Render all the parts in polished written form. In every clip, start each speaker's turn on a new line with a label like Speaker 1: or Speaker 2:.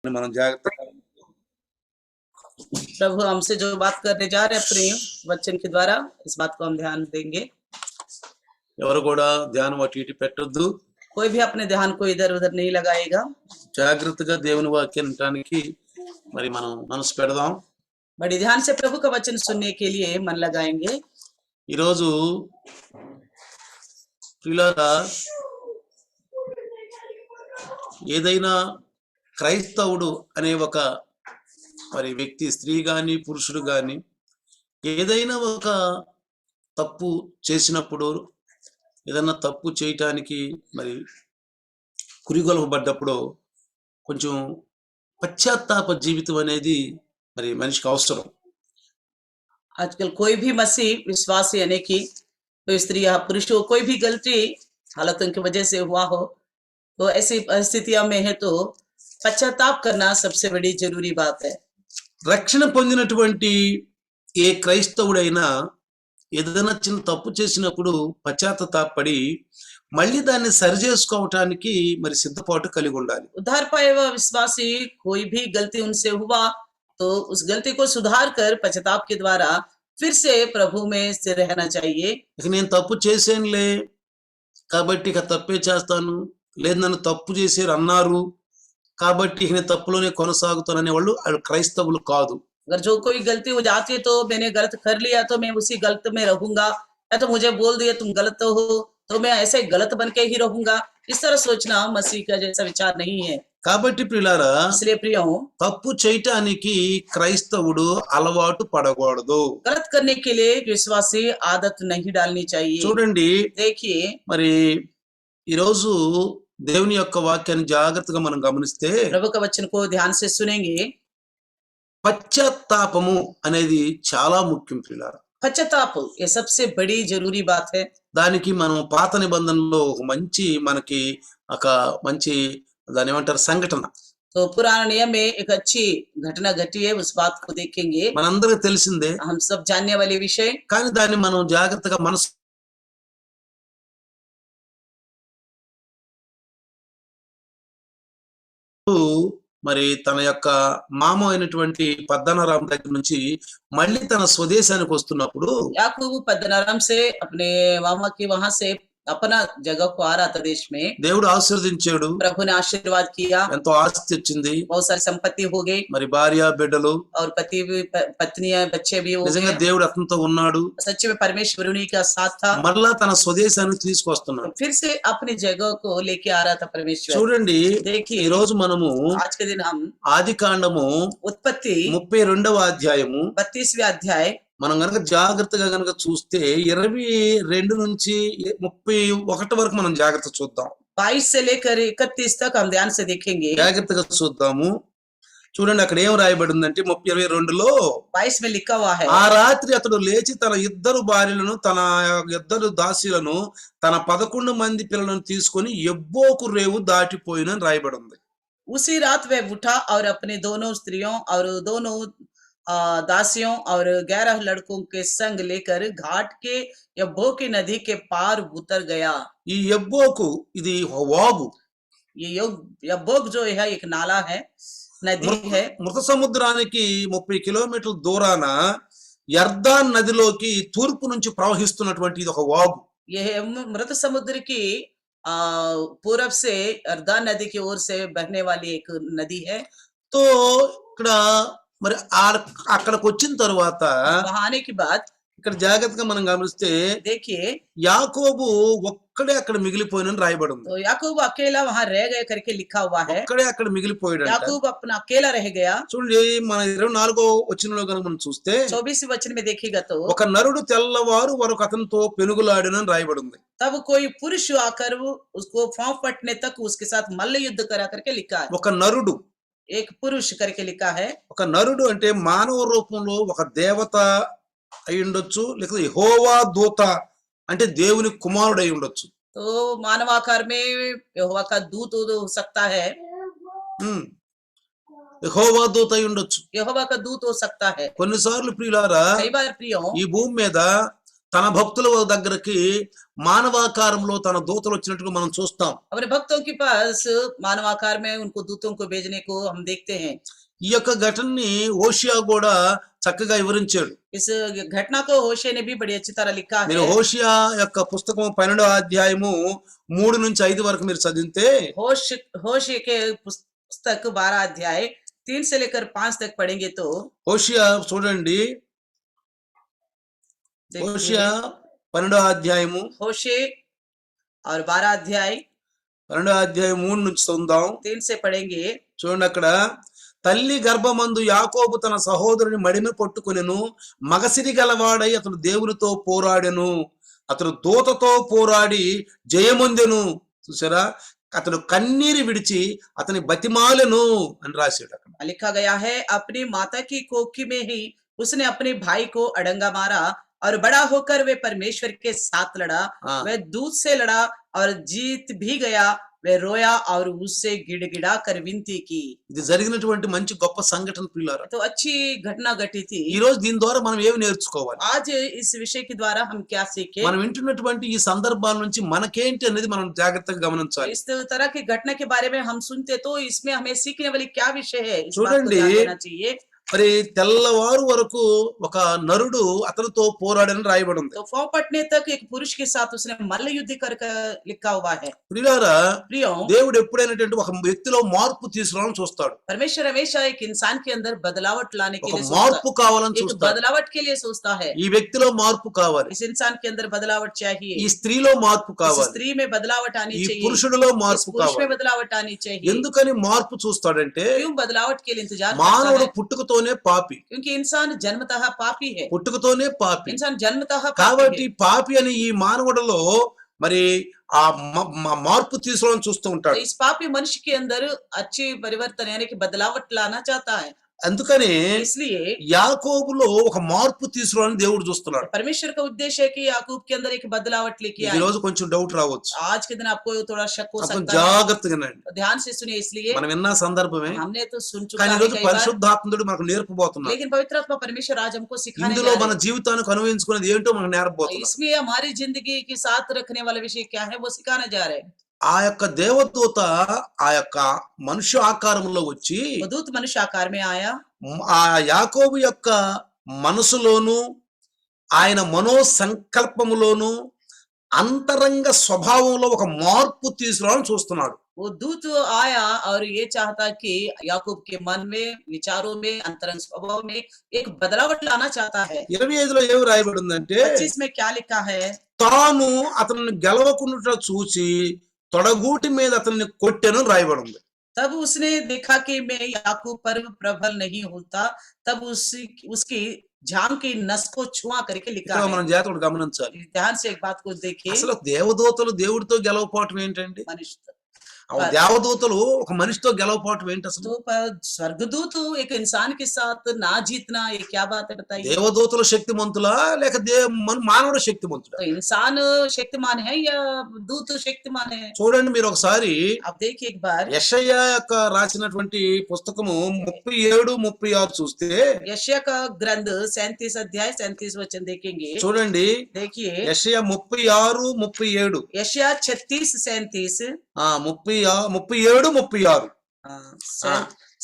Speaker 1: మనం జాగ్రత్తగా
Speaker 2: प्रभु हमसे जो बात करने जा रहे हैं अपने वचन के द्वारा, इस बात को हम ध्यान देंगे।
Speaker 1: ఎవరు కూడా ధ్యానం అటు ఇటు పెట్టొద్దు.
Speaker 2: कोई भी अपने ध्यान को इधर उधर नहीं लगाएगा.
Speaker 1: జాగ్రత్తగా దేవుని వాక్యం వినడానికి మరి మనం మనసు పెడదాం.
Speaker 2: बड़ी ध्यान से प्रभु का वचन सुनने के लिए मन लगाएंगे.
Speaker 1: ఈ రోజు ప్రియులారా, ఏదైనా క్రైస్తవుడు అనే ఒక మరి వ్యక్తి, స్త్రీ గాని పురుషుడు గాని, ఏదైనా ఒక తప్పు చేసినప్పుడు, ఏదైనా తప్పు చేయటానికి మరి కురిగొల్పబడ్డప్పుడు కొంచెం పశ్చాత్తాప జీవితం అనేది మరి మనిషికి అవసరం.
Speaker 2: आजकल कोई भी मसीह विश्वासी यानी कि कोई स्त्री या पुरुष हो, कोई भी गलती हालातों की वजह से हुआ हो, तो ऐसी परिस्थितियों में है तो पश्चाताप करना सबसे बड़ी जरूरी बात है.
Speaker 1: రక్షణ పొందినటువంటి ఏ క్రైస్తవుడైనా ఏదైనా చిన్న తప్పు చేసినప్పుడు పశ్చాత్తాపడి మళ్ళీ దాన్ని సరి చేసుకోవటానికి మరి సిద్ధపాటు కలిగి ఉండాలి.
Speaker 2: उद्धार पाए हुआ विश्वासी कोई भी गलती उनसे हुआ तो उस गलती को सुधार कर पश्चाताप के द्वारा फिर से प्रभु में स्थिर रहना चाहिए.
Speaker 1: ఇక నేను తప్పు చేసేనులే కాబట్టి ఇక తప్పే చేస్తాను, లేదు నన్ను తప్పు చేశారు అన్నారు కాబట్టి ఇక నేను తప్పులోనే కొనసాగుతాననే వాళ్ళు క్రైస్తవులు కాదు.
Speaker 2: अगर जो कोई गलती हो जाती है तो मैंने गलत कर लिया तो मैं उसी गलत में रहूंगा, या तो मुझे बोल दिया तुम गलत हो तो मैं ऐसे गलत बन के ही रहूंगा, इस तरह सोचना मसीह का जैसा विचार नहीं है.
Speaker 1: కాబట్టి ప్రియులారా,
Speaker 2: इसलिए प्रियो,
Speaker 1: తప్పు చేయటానికి క్రైస్తవుడు అలవాటు పడకూడదు.
Speaker 2: गलत करने के लिए विश्वासी आदत नहीं डालनी चाहिए.
Speaker 1: చూడండి,
Speaker 2: देखिए
Speaker 1: మరి ఈరోజు దేవుని యొక్క వాక్యాన్ని జాగ్రత్తగా మనం గమనిస్తే
Speaker 2: प्रभु का वचन को ध्यान से सुनेंगे.
Speaker 1: పశ్చాత్తాపము అనేది చాలా ముఖ్యం ప్రియులారా.
Speaker 2: పశ్చాత్తాప ये सबसे बड़ी जरूरी बात है.
Speaker 1: దానికి మనం పాత నిబంధనలో ఒక మంచి మనకి ఒక మంచి దాని ఏమంటారు సంఘటన,
Speaker 2: तो पुराने नियम में एक अच्छी घटना घटी है, उस बात को देखेंगे.
Speaker 1: మనందరికీ తెలిసిందే,
Speaker 2: हम सब जानने वाले विषय,
Speaker 1: కానీ దాన్ని మనం జాగ్రత్తగా మనసు మరి తన యొక్క మామ అయినటువంటి పద్దనరాం దగ్గర నుంచి మళ్ళీ తన స్వదేశానికి వస్తున్నప్పుడు
Speaker 2: याकूब पद्दनाराम से अपने मामा के वहां से अपना जगह को आ रहा था देश में.
Speaker 1: దేవుడు ఆశీర్వదించాడు,
Speaker 2: प्रभु ने आशीर्वाद किया,
Speaker 1: ఎంతో ఆస్తి వచ్చింది,
Speaker 2: बहुत सारी संपत्ति हो गई
Speaker 1: మరి భార్య బిడ్డలు,
Speaker 2: और पति भी, पत्नियां बच्चे भी हो
Speaker 1: నిజంగా
Speaker 2: गए.
Speaker 1: దేవుడు అతనితో ఉన్నాడు.
Speaker 2: सच में परमेश्वर उन्हीं का साथ था.
Speaker 1: మరలా తన స్వదేశానికి తీసుకొస్తున్నాడు.
Speaker 2: फिर से अपनी जगह को लेके आ रहा था परमेश्वर.
Speaker 1: చూడండి,
Speaker 2: देखिए
Speaker 1: ఈ రోజు మనము
Speaker 2: आज के दिन हम
Speaker 1: ఆది కాండము
Speaker 2: उत्पत्ति
Speaker 1: 32వ అధ్యాయము
Speaker 2: 32वें अध्याय
Speaker 1: మనం గనక జాగ్రత్తగా గనక చూస్తే 22 నుంచి 31 వరకు మనం జాగ్రత్త చూద్దాం.
Speaker 2: 22 से लेकर 31 तक हम ध्यान से देखेंगे.
Speaker 1: జాగ్రత్తగా చూద్దాము. చూడండి, అక్కడ ఏం రాయబడిందంటే 22లో
Speaker 2: 22 में लिखा हुआ है,
Speaker 1: ఆ రాత్రి అతడు లేచి తన ఇద్దరు భార్యలను తన ఇద్దరు దాసీలను తన 11 మంది పిల్లలను తీసుకొని యబ్బోకు రేవు దాటిపోయినని రాయబడింది.
Speaker 2: उसी रात वह उठा और अपने दोनों स्त्रियों और दोनों दासियों और 11 लड़कों के संग लेकर घाट के यब्बोक नदी के पार उतर गया.
Speaker 1: ఈ యబ్బోకు ఇది వాగు,
Speaker 2: ये यब्बोक जो है एक नाला है, नदी है.
Speaker 1: మృత సముద్రానికి 30 కిలోమీటర్ల దూరాన యర్దాన్ నదిలోకి తూర్పు నుంచి ప్రవహిస్తున్నటువంటి ఇది ఒక వాగు.
Speaker 2: ये है मृत समुद्र की पूरब से यर्दान नदी की ओर से बहने वाली एक नदी है.
Speaker 1: తో ఇక్కడ మరి అక్కడికి వచ్చిన తర్వాత
Speaker 2: वहां आने के बाद
Speaker 1: ఇక్కడ జాగ్రత్తగా మనం గమనిస్తే
Speaker 2: देखिए
Speaker 1: యాకోబు ఒక్కడే అక్కడ మిగిలిపోయినని రాయబడింది.
Speaker 2: तो याकूब अकेला वहां रह गए करके लिखा हुआ है.
Speaker 1: ఒక్కడే అక్కడ మిగిలిపోయాడు.
Speaker 2: याकूब अपना अकेला रह गया.
Speaker 1: చూడండి, మన 24వ వచనంలో కనుక మనం చూస్తే
Speaker 2: 24 वचन में देखिएगा तो
Speaker 1: ఒక నరుడు తెల్లవారు వరకు అతనితో పెనుగులాడినని రాయబడింది.
Speaker 2: तब कोई पुरुष आकर उसको फांव पटने तक उसके साथ मल्ल युद्ध करा करके लिखा है.
Speaker 1: ఒక నరుడు,
Speaker 2: एक पुरुष करके लिखा है.
Speaker 1: ఒక నరుడు అంటే మానవ రూపంలో ఒక దేవత అయి ఉండొచ్చు, లేకపోతే యెహోవా దూత అంటే దేవుని కుమారుడు అయి ఉండొచ్చు.
Speaker 2: तो मानव आकार में यहोवा का दूत हो सकता है.
Speaker 1: యెహోవా దూత అయి ఉండొచ్చు.
Speaker 2: यहोवा का दूत हो सकता है.
Speaker 1: కొన్నిసార్లు ప్రియులారా,
Speaker 2: कई बार प्रियो
Speaker 1: ఈ భూమి మీద తన భక్తుల దగ్గరికి మానవాకారంలో తన దూతలు వచ్చినట్టుగా మనం చూస్తాం.
Speaker 2: अपने भक्तों के पास मानवाकार में उनको दूतों को भेजने को हम देखते हैं।
Speaker 1: ఈ యొక్క ఘటనని హోషియా కూడా చక్కగా వివరించాడు.
Speaker 2: इस घटना को होशे ने भी बड़ी अच्छी तरह लिखा
Speaker 1: మీరు
Speaker 2: है।
Speaker 1: హోషియా యొక్క పుస్తకం 12వ అధ్యాయము 3 నుంచి 5 వరకు మీరు చదివితే
Speaker 2: होशे के पुस्तक 12 अध्याय 3 से लेकर 5 तक पढ़ेंगे तो
Speaker 1: హోషియా చూడండి, హోషియా
Speaker 2: देखिए
Speaker 1: 12వ అధ్యాయము
Speaker 2: होशे और 12 अध्याय
Speaker 1: 12వ అధ్యాయం 3 నుంచి చదువుదాం.
Speaker 2: 3 से पढ़ेंगे।
Speaker 1: చూడండి, అక్కడ తల్లి గర్భమందు యాకోబు తన సహోదరుని మడిని పట్టుకొనెను, మగసిరి గలవాడై అతడు దేవునితో పోరాడెను, అతడు దూతతో పోరాడి జయమొందెను. చూసారా, అతడు కన్నీరు విడిచి అతని బతిమాలెను అని రాశాడు అక్కడ.
Speaker 2: लिखा गया है, अपनी माता की कोखी में ही उसने अपने भाई को अड़ंगा मारा और बड़ा होकर वे परमेश्वर के साथ लड़ा।
Speaker 1: ఆ,
Speaker 2: वह दूध से लड़ा और जीत भी गया। वह रोया और उससे गिड़गिड़ा कर विनती की।
Speaker 1: ఇది జరిగినటువంటి మంచి గొప్ప సంఘటన ప్రియులారా.
Speaker 2: तो अच्छी घटना घटी थी।
Speaker 1: ఈ రోజు దీని ద్వారా మనం ఏమి నేర్చుకోవాలి?
Speaker 2: आज इस विषय के द्वारा हम क्या सीखे?
Speaker 1: మనం వింటున్నటువంటి ఈ సందర్భాల నుంచి మనకేంటి అనేది మనం జాగ్రత్తగా గమనించాలి.
Speaker 2: इस तरह की घटना के बारे में हम सुनते तो इसमें हमें सीखने वाली क्या विषय है, इस बात को
Speaker 1: చూడండి,
Speaker 2: ध्यान देना चाहिए।
Speaker 1: మరి తెల్లవారు వరకు ఒక నరుడు అతనితో పోరాడని రాయబడి ఉంది.
Speaker 2: तो फौ पटने तक एक पुरुष के साथ उसने मल्ल युद्ध कर लिखा हुआ है।
Speaker 1: ప్రియులారా,
Speaker 2: प्रियो,
Speaker 1: దేవుడు ఎప్పుడైనటువంటి ఒక వ్యక్తిలో మార్పు తీసుకురావాలని చూస్తాడు.
Speaker 2: परमेश्वर हमेशा एक इंसान के अंदर बदलावट लाने के
Speaker 1: ఒక
Speaker 2: लिए
Speaker 1: మార్పు కావాలని
Speaker 2: एक
Speaker 1: చూస్తాడు.
Speaker 2: बदलावट के लिए सोचता है।
Speaker 1: ఈ వ్యక్తిలో మార్పు కావాలి,
Speaker 2: इस इंसान के अंदर बदलावट चाहिए,
Speaker 1: ఈ స్త్రీలో మార్పు
Speaker 2: इस
Speaker 1: కావాలి,
Speaker 2: स्त्री में बदलावट आनी
Speaker 1: ఈ
Speaker 2: चाहिए,
Speaker 1: పురుషుడిలో
Speaker 2: इस
Speaker 1: మార్పు
Speaker 2: पुरुष में
Speaker 1: కావాలి.
Speaker 2: बदलावट आनी चाहिए।
Speaker 1: ఎందుకని మార్పు చూస్తాడంటే,
Speaker 2: क्यों बदलावट के लिए इंतजार करता
Speaker 1: మానవుడు
Speaker 2: है?
Speaker 1: పుట్టుకతోనే పాపి,
Speaker 2: क्योंकि इंसान जन्मतः पापी है।
Speaker 1: పుట్టుకతోనే పాపి.
Speaker 2: इंसान जन्मतः पापी
Speaker 1: కాబట్టి
Speaker 2: है।
Speaker 1: పాపి అని ఈ మానవుడిలో మరి ఆ మార్పు తీసుకోవాలని చూస్తూ
Speaker 2: तो
Speaker 1: ఉంటాడు.
Speaker 2: इस पापी मनुष्य के अंदर अच्छी परिवर्तन यानी कि बदलावट लाना चाहता है।
Speaker 1: అందుకని
Speaker 2: इसलिए
Speaker 1: యాకోబులో ఒక మార్పు తీసుకురావాలని దేవుడు చూస్తున్నాడు.
Speaker 2: परमेश्वर का उद्देश्य है कि याकूब के अंदर एक बदलावट लेके
Speaker 1: ఈ
Speaker 2: आए।
Speaker 1: రోజు కొంచెం డౌట్ రావచ్చు,
Speaker 2: आज के दिन आपको थोड़ा शक हो
Speaker 1: అప్పుడు
Speaker 2: सकता है,
Speaker 1: జాగ్రత్తగా వినండి.
Speaker 2: तो ध्यान से सुनिए। इसलिए
Speaker 1: మనం విన్న సందర్భమే,
Speaker 2: हमने तो सुन चुका
Speaker 1: కానీ
Speaker 2: है
Speaker 1: ఈరోజు
Speaker 2: कई बार,
Speaker 1: పరిశుద్ధాత్ముడు మనకు నేర్పబోతున్నాడు.
Speaker 2: लेकिन पवित्र आत्मा परमेश्वर आज हमको सिखाने
Speaker 1: ఇందులో
Speaker 2: जा
Speaker 1: మన
Speaker 2: रहे हैं।
Speaker 1: జీవితానికి అనుభవించుకునేది ఏంటో మనకు నేర్పబోతున్నాడు.
Speaker 2: इसमें हमारी जिंदगी के साथ रखने वाला विषय क्या है वो सिखाने जा रहे हैं।
Speaker 1: ఆ యొక్క దేవదూత ఆ యొక్క మనుష్య ఆకారంలో వచ్చి
Speaker 2: वो दूत मनुष्य आकार में आया,
Speaker 1: ఆ యాకోబు యొక్క మనసులోను ఆయన మనో సంకల్పములోను అంతరంగ స్వభావంలో ఒక మార్పు తీసుకురావాలని చూస్తున్నాడు.
Speaker 2: वो दूत आया और ये चाहता कि याकूब के मन में, विचारों में, अंतरंग स्वभाव में एक बदलावट लाना चाहता है।
Speaker 1: 25లో ఏమి రాయబడి ఉందంటే,
Speaker 2: 25 में क्या लिखा है?
Speaker 1: తాను అతన్ని గెలవకుండా చూసి తొడగూటి మీద అతన్ని కొట్టెను రాయబడి ఉంది.
Speaker 2: तब उसने देखा कि मैं याकूब पर प्रबल नहीं होता, तब उसकी जांग की नस को छुआ करके लिखा
Speaker 1: ఇక్కడ
Speaker 2: है।
Speaker 1: మనం జాగ్రత్తగా గమనించాలి.
Speaker 2: ध्यान से एक बात को देखिए।
Speaker 1: అసలు దేవదూతలు దేవుడితో గెలవపోవటం ఏంటండి?
Speaker 2: मनुष्य
Speaker 1: ఆ దేవదూతలు ఒక మనిషితో గెలవపోవటం ఏంటి అసలు?
Speaker 2: तो स्वर्गदूत एक इंसान के साथ ना जीतना, ये क्या बात है बताइए?
Speaker 1: దేవదూతలు శక్తిమంతులా లేక మానవుడు శక్తిమంతుడా?
Speaker 2: तो इंसान शक्तिमान है या दूत शक्तिमान है?
Speaker 1: చూడండి, మీరు ఒకసారి
Speaker 2: आप देखिए एक बार
Speaker 1: యెషయా యొక్క రాసినటువంటి పుస్తకము 37, 36 చూస్తే,
Speaker 2: यशायाह का ग्रंथ 37 अध्याय 37 वचन देखेंगे।
Speaker 1: చూడండి,
Speaker 2: देखिए
Speaker 1: యెషయా 36, 37,
Speaker 2: यशायाह 36 37
Speaker 1: 37, 36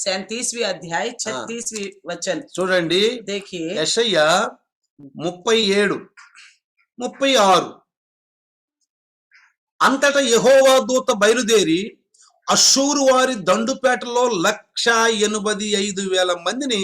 Speaker 2: 37वीं अध्याय 36वीं वचन
Speaker 1: చూడండి.
Speaker 2: देखिए।
Speaker 1: యెషయా 37, 36 అంతటా యెహోవా దూత బయలుదేరి అష్షూరు వారి దండుపేటలో 185,000 మందిని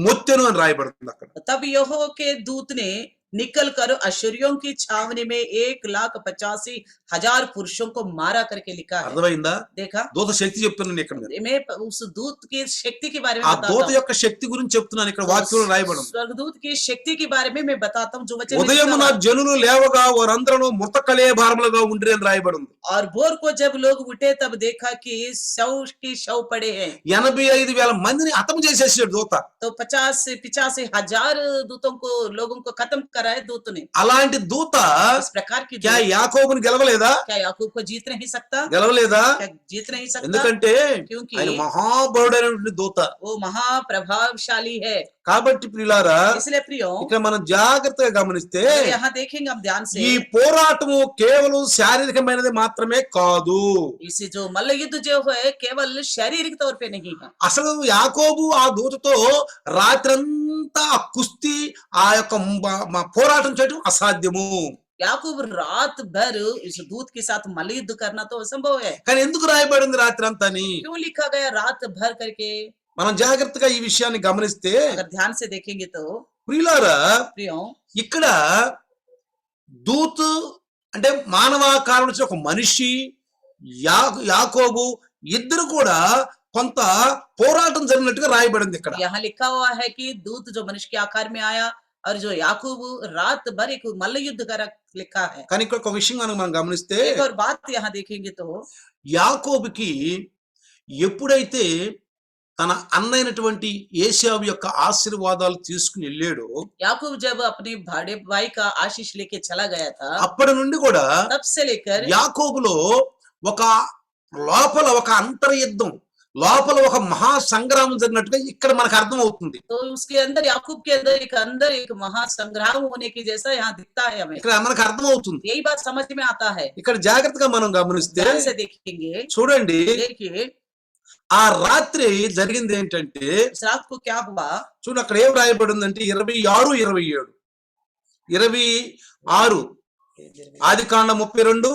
Speaker 1: మొత్తెను అని రాయబడుతుంది అక్కడ.
Speaker 2: तब यहोवा के दूत ने निकल कर अश्शूरियों की छावनी में 1,85,000 पुरुषों को मारा करके लिखा है।
Speaker 1: అర్థమైందా?
Speaker 2: देखा?
Speaker 1: దూత శక్తి చెప్తున్నాను ఇక్కడ నేను.
Speaker 2: मैं उस दूत की शक्ति के बारे में
Speaker 1: ఆ
Speaker 2: बताता
Speaker 1: దూత
Speaker 2: हूँ।
Speaker 1: యొక్క శక్తి గురించి చెప్తున్నాను ఇక్కడ వాక్యంలో రాయబడి ఉంది.
Speaker 2: स्वर्गदूत की शक्ति के बारे में मैं बताता हूँ जो वचन में
Speaker 1: ఉదయమున
Speaker 2: लिखा हुआ है।
Speaker 1: జనులు లేవగా వారందరూ మృత కళేభారములుగా ఉండిరి అని రాయబడి ఉంది.
Speaker 2: और भोर को जब लोग उठे तब देखा कि शव की शव पड़े हैं।
Speaker 1: 85,000 మందిని హతం చేసేసాడు దూత.
Speaker 2: तो 50 से 85,000 दूतों को, लोगों को खत्म कर कराए दूत ने।
Speaker 1: అలాంటి దూత
Speaker 2: इस प्रकार की
Speaker 1: క్యా
Speaker 2: दूत
Speaker 1: యాకోబుని గెలవలేదా?
Speaker 2: क्या याकूब को जीत नहीं सकता?
Speaker 1: గెలవలేదా?
Speaker 2: क्या जीत नहीं सकता?
Speaker 1: ఎందుకంటే
Speaker 2: क्योंकि
Speaker 1: ఆయన మహాబలుడైనటువంటి దూత.
Speaker 2: वो महाप्रभावशाली है।
Speaker 1: కాబట్టి ప్రియులారా,
Speaker 2: इसलिए प्रियो
Speaker 1: ఇక్కడ మనం జాగ్రత్తగా గమనిస్తే
Speaker 2: अगर यहाँ देखेंगे हम ध्यान से,
Speaker 1: ఈ పోరాటము కేవలం శారీరకమైనది మాత్రమే కాదు.
Speaker 2: इसे जो मल्ल युद्ध जो है केवल शारीरिक तौर पे नहीं है।
Speaker 1: అసలు యాకోబు ఆ దూతతో రాత్రంతా ఆ కుస్తీ ఆ యొక్క పోరాటం చేయడం అసాధ్యము.
Speaker 2: याकूब रात भर इस दूत के साथ मल्ल युद्ध करना तो असंभव है।
Speaker 1: కానీ ఎందుకు రాయబడింది రాత్రంతా అని?
Speaker 2: क्यों लिखा गया रात भर करके?
Speaker 1: మనం జాగ్రత్తగా ఈ విషయాన్ని గమనిస్తే
Speaker 2: अगर ध्यान से देखेंगे तो
Speaker 1: ప్రియులారా,
Speaker 2: प्रियो
Speaker 1: ఇక్కడ దూత్ అంటే మానవాకారం నుంచి ఒక మనిషి యాకోబు ఇద్దరు కూడా కొంత పోరాటం జరిగినట్టుగా రాయబడింది ఇక్కడ.
Speaker 2: यहाँ लिखा हुआ है कि दूत जो मनुष्य के आकार में आया और जो याकूब रात भर एक मल्ल युद्ध कर लिखा है।
Speaker 1: కానీ ఇక్కడ ఒక విషయం కనుక మనం గమనిస్తే
Speaker 2: एक और बात यहाँ देखेंगे तो
Speaker 1: యాకోబుకి ఎప్పుడైతే తన అన్నైనటువంటి ఏశావు యొక్క ఆశీర్వాదాలు తీసుకుని వెళ్ళాడో,
Speaker 2: याकूब जब अपने बड़े भाई का आशीष लेके चला गया था,
Speaker 1: అప్పటి నుండి కూడా
Speaker 2: तब से लेकर
Speaker 1: యాకోబులో ఒక లోపల ఒక అంతర్యుద్ధం, లోపల ఒక మహా సంగ్రామం జరిగినట్టుగా ఇక్కడ మనకు అర్థం అవుతుంది.
Speaker 2: तो उसके अंदर याकूब के अंदर एक महासंग्राम होने की जैसा यहाँ दिखता है हमें।
Speaker 1: ఇక్కడ మనకు అర్థం అవుతుంది.
Speaker 2: यही बात समझ में आता है।
Speaker 1: ఇక్కడ జాగ్రత్తగా మనం గమనిస్తే
Speaker 2: ध्यान से देखेंगे,
Speaker 1: చూడండి,
Speaker 2: देखिए
Speaker 1: ఆ రాత్రి జరిగింది ఏంటంటే,
Speaker 2: उस रात को क्या हुआ।
Speaker 1: చూడు అక్కడ ఏం రాయబడి ఉందంటే 26, 27, 26 ఆది కాండ 32,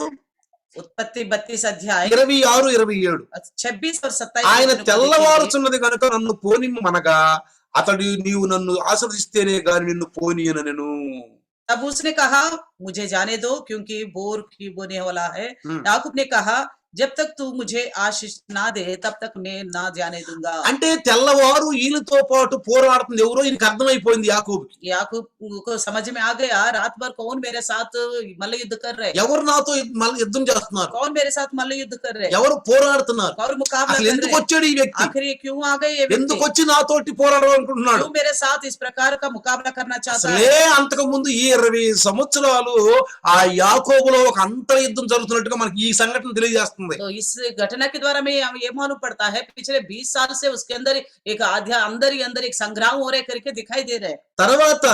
Speaker 2: उत्पत्ति 32 अध्याय
Speaker 1: 26, 27
Speaker 2: 26 और 27
Speaker 1: ఆయన
Speaker 2: वचनों को देखेंगे।
Speaker 1: తెల్లవారుచున్నది కనుక నన్ను పోనిమ్మనగా అతడు నీవు నన్ను ఆశీర్వదిస్తేనే గాని నిన్ను పోనీయనెను.
Speaker 2: तब उसने कहा मुझे जाने दो क्योंकि बोर की बोने वाला है।
Speaker 1: हम्म।
Speaker 2: याकूब ने कहा जब तक तू मुझे आशीष ना दे तब तक मैं ना जाने दूंगा।
Speaker 1: అంటే తెల్లవారు ఈయనతో పాటు పోరాడుతుంది ఎవరో ఈయనకి అర్థమైపోయింది యాకోబుకి.
Speaker 2: याकूब को समझ में आ गया रात भर कौन मेरे साथ मल्ल युद्ध कर रहे,
Speaker 1: ఎవరు నాతో మళ్ళీ యుద్ధం చేస్తున్నారు,
Speaker 2: कौन मेरे साथ मल्ल युद्ध कर रहे
Speaker 1: ఎవరు పోరాడుతున్నారు,
Speaker 2: और मुकाबला
Speaker 1: అసలు
Speaker 2: कर
Speaker 1: ఎందుకు
Speaker 2: रहे।
Speaker 1: వచ్చాడు ఈ వ్యక్తి,
Speaker 2: आखिर ये क्यों आ गए ये
Speaker 1: ఎందుకు
Speaker 2: व्यक्ति?
Speaker 1: వచ్చి నాతోటి పోరాడాలనుకుంటున్నాడు?
Speaker 2: क्यों मेरे साथ इस प्रकार का मुकाबला करना चाहता
Speaker 1: అసలే
Speaker 2: है?
Speaker 1: అంతకు ముందు ఈ 20 సంవత్సరాలు ఆ యాకోబులో ఒక అంతర్యుద్ధం జరుగుతున్నట్టుగా మనకి ఈ సంఘటన తెలియజేస్తుంది.
Speaker 2: तो इस घटना के द्वारा में हमें ये मालूम पड़ता है पिछले 20 साल से उसके अंदर एक अंदर ही अंदर एक संग्राम हो रहे करके दिखाई दे रहे हैं।
Speaker 1: తర్వాత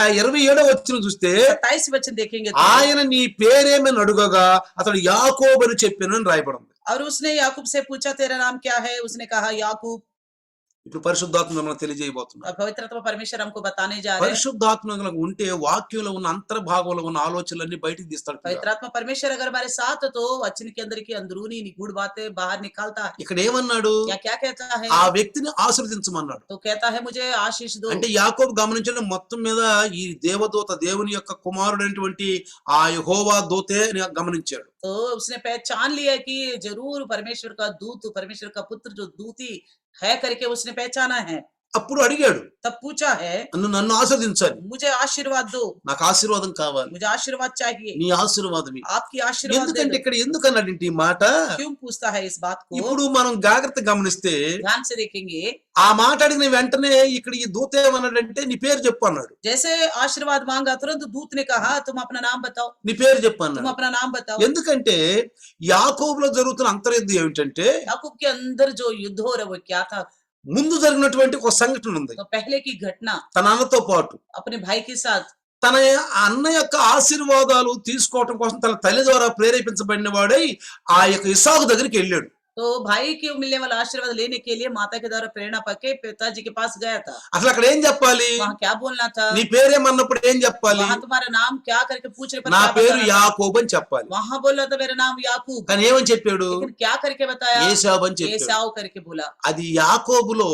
Speaker 1: ఆ 27వ వచనం చూస్తే
Speaker 2: 27 वचन देखेंगे तो
Speaker 1: ఆయన నీ పేరేమని అడుగగా అతడు యాకోబు అని చెప్పాను అని రాయబడింది.
Speaker 2: और उसने याकूब से पूछा तेरा नाम क्या है, उसने कहा याकूब।
Speaker 1: ఇప్పుడు పరిశుద్ధాత్మ మనం తెలియజేయబోతున్నాం.
Speaker 2: और पवित्र आत्मा परमेश्वर हमको बताने जा रहे हैं।
Speaker 1: పరిశుద్ధాత్మ కనుక ఉంటే వాక్యంలో ఉన్న అంతర్భాగంలో ఉన్న ఆలోచనలన్నీ బయటికి తీస్తాడు.
Speaker 2: पवित्र आत्मा परमेश्वर अगर हमारे साथ हो तो वचन के अंदर की अंदरूनी निगूढ़ बातें बाहर निकालता है।
Speaker 1: ఇక్కడ ఏమన్నాడు?
Speaker 2: या क्या कहता है?
Speaker 1: ఆ వ్యక్తిని ఆశీర్వదించమన్నాడు.
Speaker 2: तो कहता है मुझे आशीष दो।
Speaker 1: అంటే యాకోబు గమనించిన మొత్తం మీద ఈ దేవదూత దేవుని యొక్క కుమారుడైనటువంటి ఆ యెహోవా దూతే అని గమనించాడు.
Speaker 2: तो उसने पहचान लिया कि जरूर परमेश्वर का दूत, परमेश्वर का पुत्र जो दूती है करके उसने पहचाना है।
Speaker 1: అప్పుడు అడిగాడు,
Speaker 2: तब पूछा है
Speaker 1: నన్ను ఆశీర్వదించాలి,
Speaker 2: मुझे आशीर्वाद दो,
Speaker 1: నాకు ఆశీర్వాదం కావాలి,
Speaker 2: मुझे आशीर्वाद चाहिए,
Speaker 1: నీ ఆశీర్వాదం ఇవ్వు.
Speaker 2: आपकी आशीर्वाद दे
Speaker 1: ఎందుకంటే
Speaker 2: दो।
Speaker 1: ఇక్కడ ఎందుకు అన్నాడంటే ఈ మాట,
Speaker 2: क्यों पूछता है इस बात को?
Speaker 1: ఇప్పుడు మనం జాగ్రత్త గమనిస్తే
Speaker 2: ध्यान से देखेंगे,
Speaker 1: ఆ మాట అడిగిన వెంటనే ఇక్కడ ఈ దూత ఏమన్నాడంటే నీ పేరు చెప్పు అన్నాడు.
Speaker 2: जैसे आशीर्वाद मांगा तुरंत दूत ने कहा तुम अपना नाम बताओ,
Speaker 1: నీ పేరు చెప్పు
Speaker 2: तुम
Speaker 1: అన్నాడు.
Speaker 2: अपना नाम बताओ।
Speaker 1: ఎందుకంటే యాకోబులో జరుగుతున్న అంతర్యుద్ధం ఏమిటంటే
Speaker 2: याकूब के अंदर जो युद्ध हो रहा है वो क्या था?
Speaker 1: ముందు జరిగినటువంటి ఒక సంఘటన ఉంది.
Speaker 2: तो पहले की घटना
Speaker 1: తన అన్నతో పాటు
Speaker 2: अपने भाई के साथ
Speaker 1: తన అన్న యొక్క ఆశీర్వాదాలు తీసుకోవటం కోసం తన తల్లి ద్వారా ప్రేరేపించబడిన వాడై ఆ యొక్క ఇస్సాకు దగ్గరికి వెళ్ళాడు.
Speaker 2: तो भाई के मिलने वाला आशीर्वाद लेने के लिए माता के द्वारा प्रेरणा पाके पिताजी के पास गया था।
Speaker 1: అసలు అక్కడ ఏం చెప్పాలి?
Speaker 2: वहाँ क्या बोलना था?
Speaker 1: నీ పేరేమన్నప్పుడు ఏం చెప్పాలి?
Speaker 2: वहाँ तुम्हारा नाम क्या करके पूछने पर
Speaker 1: నా
Speaker 2: क्या
Speaker 1: పేరు
Speaker 2: बताना था?
Speaker 1: యాకోబు అని చెప్పాలి.
Speaker 2: वहाँ बोला था मेरा नाम याकूब,
Speaker 1: కానీ ఏమని చెప్పాడు?
Speaker 2: लेकिन क्या करके बताया?
Speaker 1: ఏశావు అని చెప్పాడు.
Speaker 2: एसाव करके बोला।
Speaker 1: అది యాకోబులో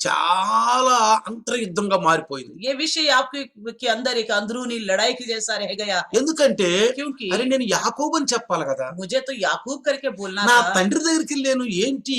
Speaker 1: చాలా అంతర్యుద్ధంగా మారిపోయింది.
Speaker 2: ये विषय आपके अंदर एक अंदरूनी लड़ाई की जैसा रह गया,
Speaker 1: ఎందుకంటే
Speaker 2: क्योंकि
Speaker 1: అరే నేను యాకోబు అని చెప్పాలి కదా,
Speaker 2: मुझे तो याकूब करके बोलना
Speaker 1: నా
Speaker 2: था।
Speaker 1: తండ్రి దగ్గరికి వెళ్ళాను ఏంటి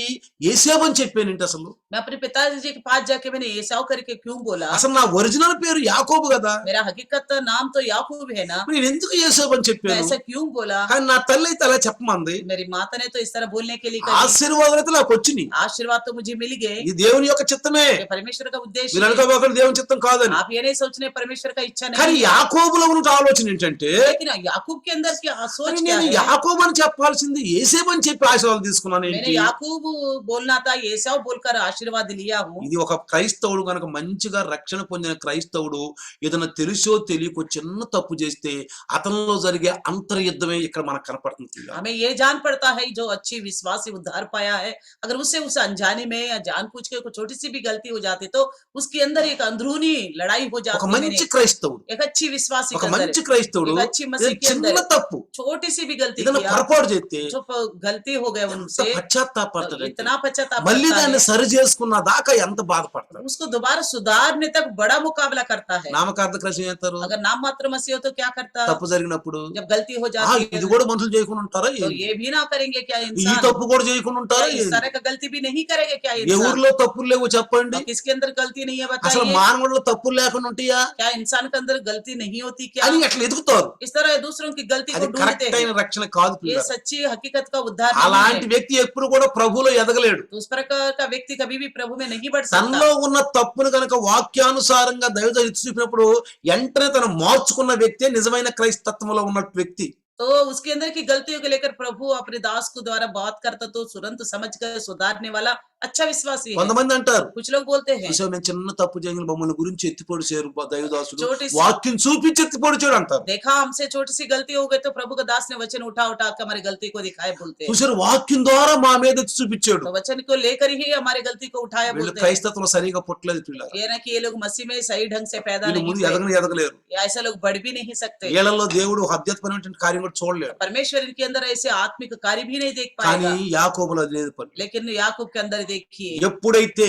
Speaker 1: ఏశావు అని చెప్పానంటే అసలు
Speaker 2: मैं अपने पिताजी के पास जाके मैंने एसाव करके क्यों बोला?
Speaker 1: అసలు నా ఒరిజినల్ పేరు యాకోబు కదా,
Speaker 2: मेरा हकीकत नाम तो याकूब है ना,
Speaker 1: నేను ఎందుకు ఏశావు అని
Speaker 2: मैं
Speaker 1: చెప్పాను?
Speaker 2: ऐसा क्यों बोला?
Speaker 1: కానీ నా తల్లి అయితే అలా చెప్పమంది.
Speaker 2: मेरी माता ने तो इस तरह बोलने के लिए कहा।
Speaker 1: ఆశీర్వాదాలు అయితే నాకు వచ్చినాయి.
Speaker 2: आशीर्वाद तो मुझे मिल गए,
Speaker 1: ఈ దేవుని యొక్క చిత్తం చిత్తమే.
Speaker 2: ये परमेश्वर का उद्देश्य
Speaker 1: మీరు
Speaker 2: है।
Speaker 1: అనుకోబోకండి దేవుని చిత్తం కాదని.
Speaker 2: आप ये नहीं सोचने परमेश्वर का इच्छा
Speaker 1: కానీ
Speaker 2: नहीं है।
Speaker 1: యాకోబులో ఉన్న ఆలోచన ఏంటంటే,
Speaker 2: लेकिन याकूब के अंदर क्या सोच
Speaker 1: మరి
Speaker 2: क्या
Speaker 1: నేను
Speaker 2: है?
Speaker 1: యాకోబు అని చెప్పాల్సింది యేసేపు అని చెప్పి ఆశీర్వాదం తీసుకున్నాను
Speaker 2: मैंने
Speaker 1: ఏంటి?
Speaker 2: याकूब बोलना था, एसाव बोलकर आशीर्वाद लिया हूँ।
Speaker 1: ఇది ఒక క్రైస్తవుడు కనుక మంచిగా రక్షణ పొందిన క్రైస్తవుడు ఏదైనా తెలుసో తెలియకో చిన్న తప్పు చేస్తే అతనిలో జరిగే అంతర్యుద్ధమే ఇక్కడ మనకు కనపడుతుంది.
Speaker 2: हमें ये जान पड़ता है जो अच्छी विश्वासी उद्धार पाया है, अगर उससे उस अनजाने में या जानबूझ के कोई छोटी सी भी गलती हो जाती तो उसके अंदर एक अंदरूनी लड़ाई हो
Speaker 1: ఒక
Speaker 2: जाती है।
Speaker 1: మంచి క్రైస్తవుడు,
Speaker 2: एक अच्छी विश्वासी
Speaker 1: ఒక
Speaker 2: के अंदर
Speaker 1: మంచి క్రైస్తవుడు
Speaker 2: एक अच्छी मसीह
Speaker 1: ఏదైనా
Speaker 2: के अंदर
Speaker 1: చిన్న తప్పు
Speaker 2: छोटी सी भी गलती
Speaker 1: ఏదైనా
Speaker 2: किया,
Speaker 1: పొరపాటు చేస్తే
Speaker 2: जो गलती हो गए
Speaker 1: ఎంత
Speaker 2: उनसे, तो
Speaker 1: పశ్చాత్తాపడతాడంటే
Speaker 2: इतना पश्चाताप
Speaker 1: మళ్ళీ
Speaker 2: करता
Speaker 1: దాన్ని
Speaker 2: है,
Speaker 1: సరి చేసుకున్న దాకా ఎంత బాధపడతాడు.
Speaker 2: उसको दोबारा सुधारने तक बड़ा मुकाबला करता है।
Speaker 1: నామకార్థ క్రైస్తవం చేస్తారు
Speaker 2: अगर नाम मात्र मसीह हो तो क्या करता?
Speaker 1: తప్పు జరిగినప్పుడు,
Speaker 2: जब गलती हो जाती है
Speaker 1: ఇది కూడా మనుషులు చేయకుండా ఉంటారా
Speaker 2: तो
Speaker 1: ఏంటి?
Speaker 2: ये भी ना करेंगे क्या
Speaker 1: ఈ
Speaker 2: इंसान?
Speaker 1: తప్పు కూడా చేయకుండా
Speaker 2: क्या
Speaker 1: ఉంటారా
Speaker 2: इस
Speaker 1: ఏంటి?
Speaker 2: तरह का गलती भी नहीं करेंगे क्या
Speaker 1: ఏ
Speaker 2: इंसान?
Speaker 1: ఊర్లో తప్పులు లేవు చెప్పండి?
Speaker 2: तो किसके अंदर गलती नहीं है
Speaker 1: అసలు
Speaker 2: बताइए?
Speaker 1: మానవుల్లో తప్పులు లేకుండా ఉంటాయా
Speaker 2: क्या इंसान के अंदर गलती नहीं होती क्या?
Speaker 1: అని అట్లా ఎదుగుతారు.
Speaker 2: इस तरह दूसरों की गलती
Speaker 1: అది
Speaker 2: को ढूंढते
Speaker 1: కరెక్ట్ అయిన
Speaker 2: हैं।
Speaker 1: రక్షణ కాదు
Speaker 2: ये
Speaker 1: పిల్లలు.
Speaker 2: सच्ची हकीकत का उद्धार नहीं
Speaker 1: అలాంటి
Speaker 2: है।
Speaker 1: వ్యక్తి ఎప్పుడు కూడా ప్రభువులో ఎదగలేడు.
Speaker 2: तो उस प्रकार का व्यक्ति कभी भी प्रभु में नहीं बढ़ सकता।
Speaker 1: తనలో ఉన్న తప్పును కనుక వాక్యానుసారంగా దైవజనుడు ఎత్తి చూపినప్పుడు వెంటనే తను మార్చుకున్న వ్యక్తే నిజమైన క్రైస్తత్వంలో ఉన్న వ్యక్తి.
Speaker 2: तो उसके अंदर की गलतियों को लेकर प्रभु अपने दास को द्वारा बात करता तो तुरंत समझ कर सुधारने वाला अच्छा विश्वासी है।
Speaker 1: కొంతమంది అంటారు,
Speaker 2: कुछ लोग बोलते हैं
Speaker 1: చూసావు మేము చిన్న తప్పు చేయగల మమ్మల్ని గురించి ఎత్తిపోడు చేయరు దైవదాసుడు,
Speaker 2: छोटी सी
Speaker 1: వాక్యం చూపించి ఎత్తిపోడు చేయడు అంటారు.
Speaker 2: देखा हमसे छोटी सी गलती हो गई तो प्रभु का दास ने वचन उठा उठा के हमारी गलती को दिखाए बोलते हैं।
Speaker 1: చూసారు వాక్యం ద్వారా మా మీద ఎత్తి చూపించాడు.
Speaker 2: तो वचन को लेकर ही हमारी गलती को उठाया
Speaker 1: వీళ్ళు
Speaker 2: बोलते हैं।
Speaker 1: క్రైస్తత్వం సరిగా పుట్టలేదు పిల్లలు.
Speaker 2: ये ना कि ये लोग मसीह में सही ढंग से पैदा
Speaker 1: వీళ్ళు
Speaker 2: नहीं
Speaker 1: ముందు
Speaker 2: हुए,
Speaker 1: ఎదగలేరు.
Speaker 2: या ऐसे लोग बढ़ भी नहीं सकते।
Speaker 1: వీళ్ళలో దేవుడు అద్భుతమైనటువంటి కార్యం కూడా చూడలేడు.
Speaker 2: परमेश्वर इनके अंदर ऐसे आत्मिक कार्य भी नहीं देख
Speaker 1: కానీ
Speaker 2: पाएगा।
Speaker 1: యాకోబులో అది లేదు పని.
Speaker 2: लेकिन याकूब के अंदर देखिए,
Speaker 1: ఎప్పుడైతే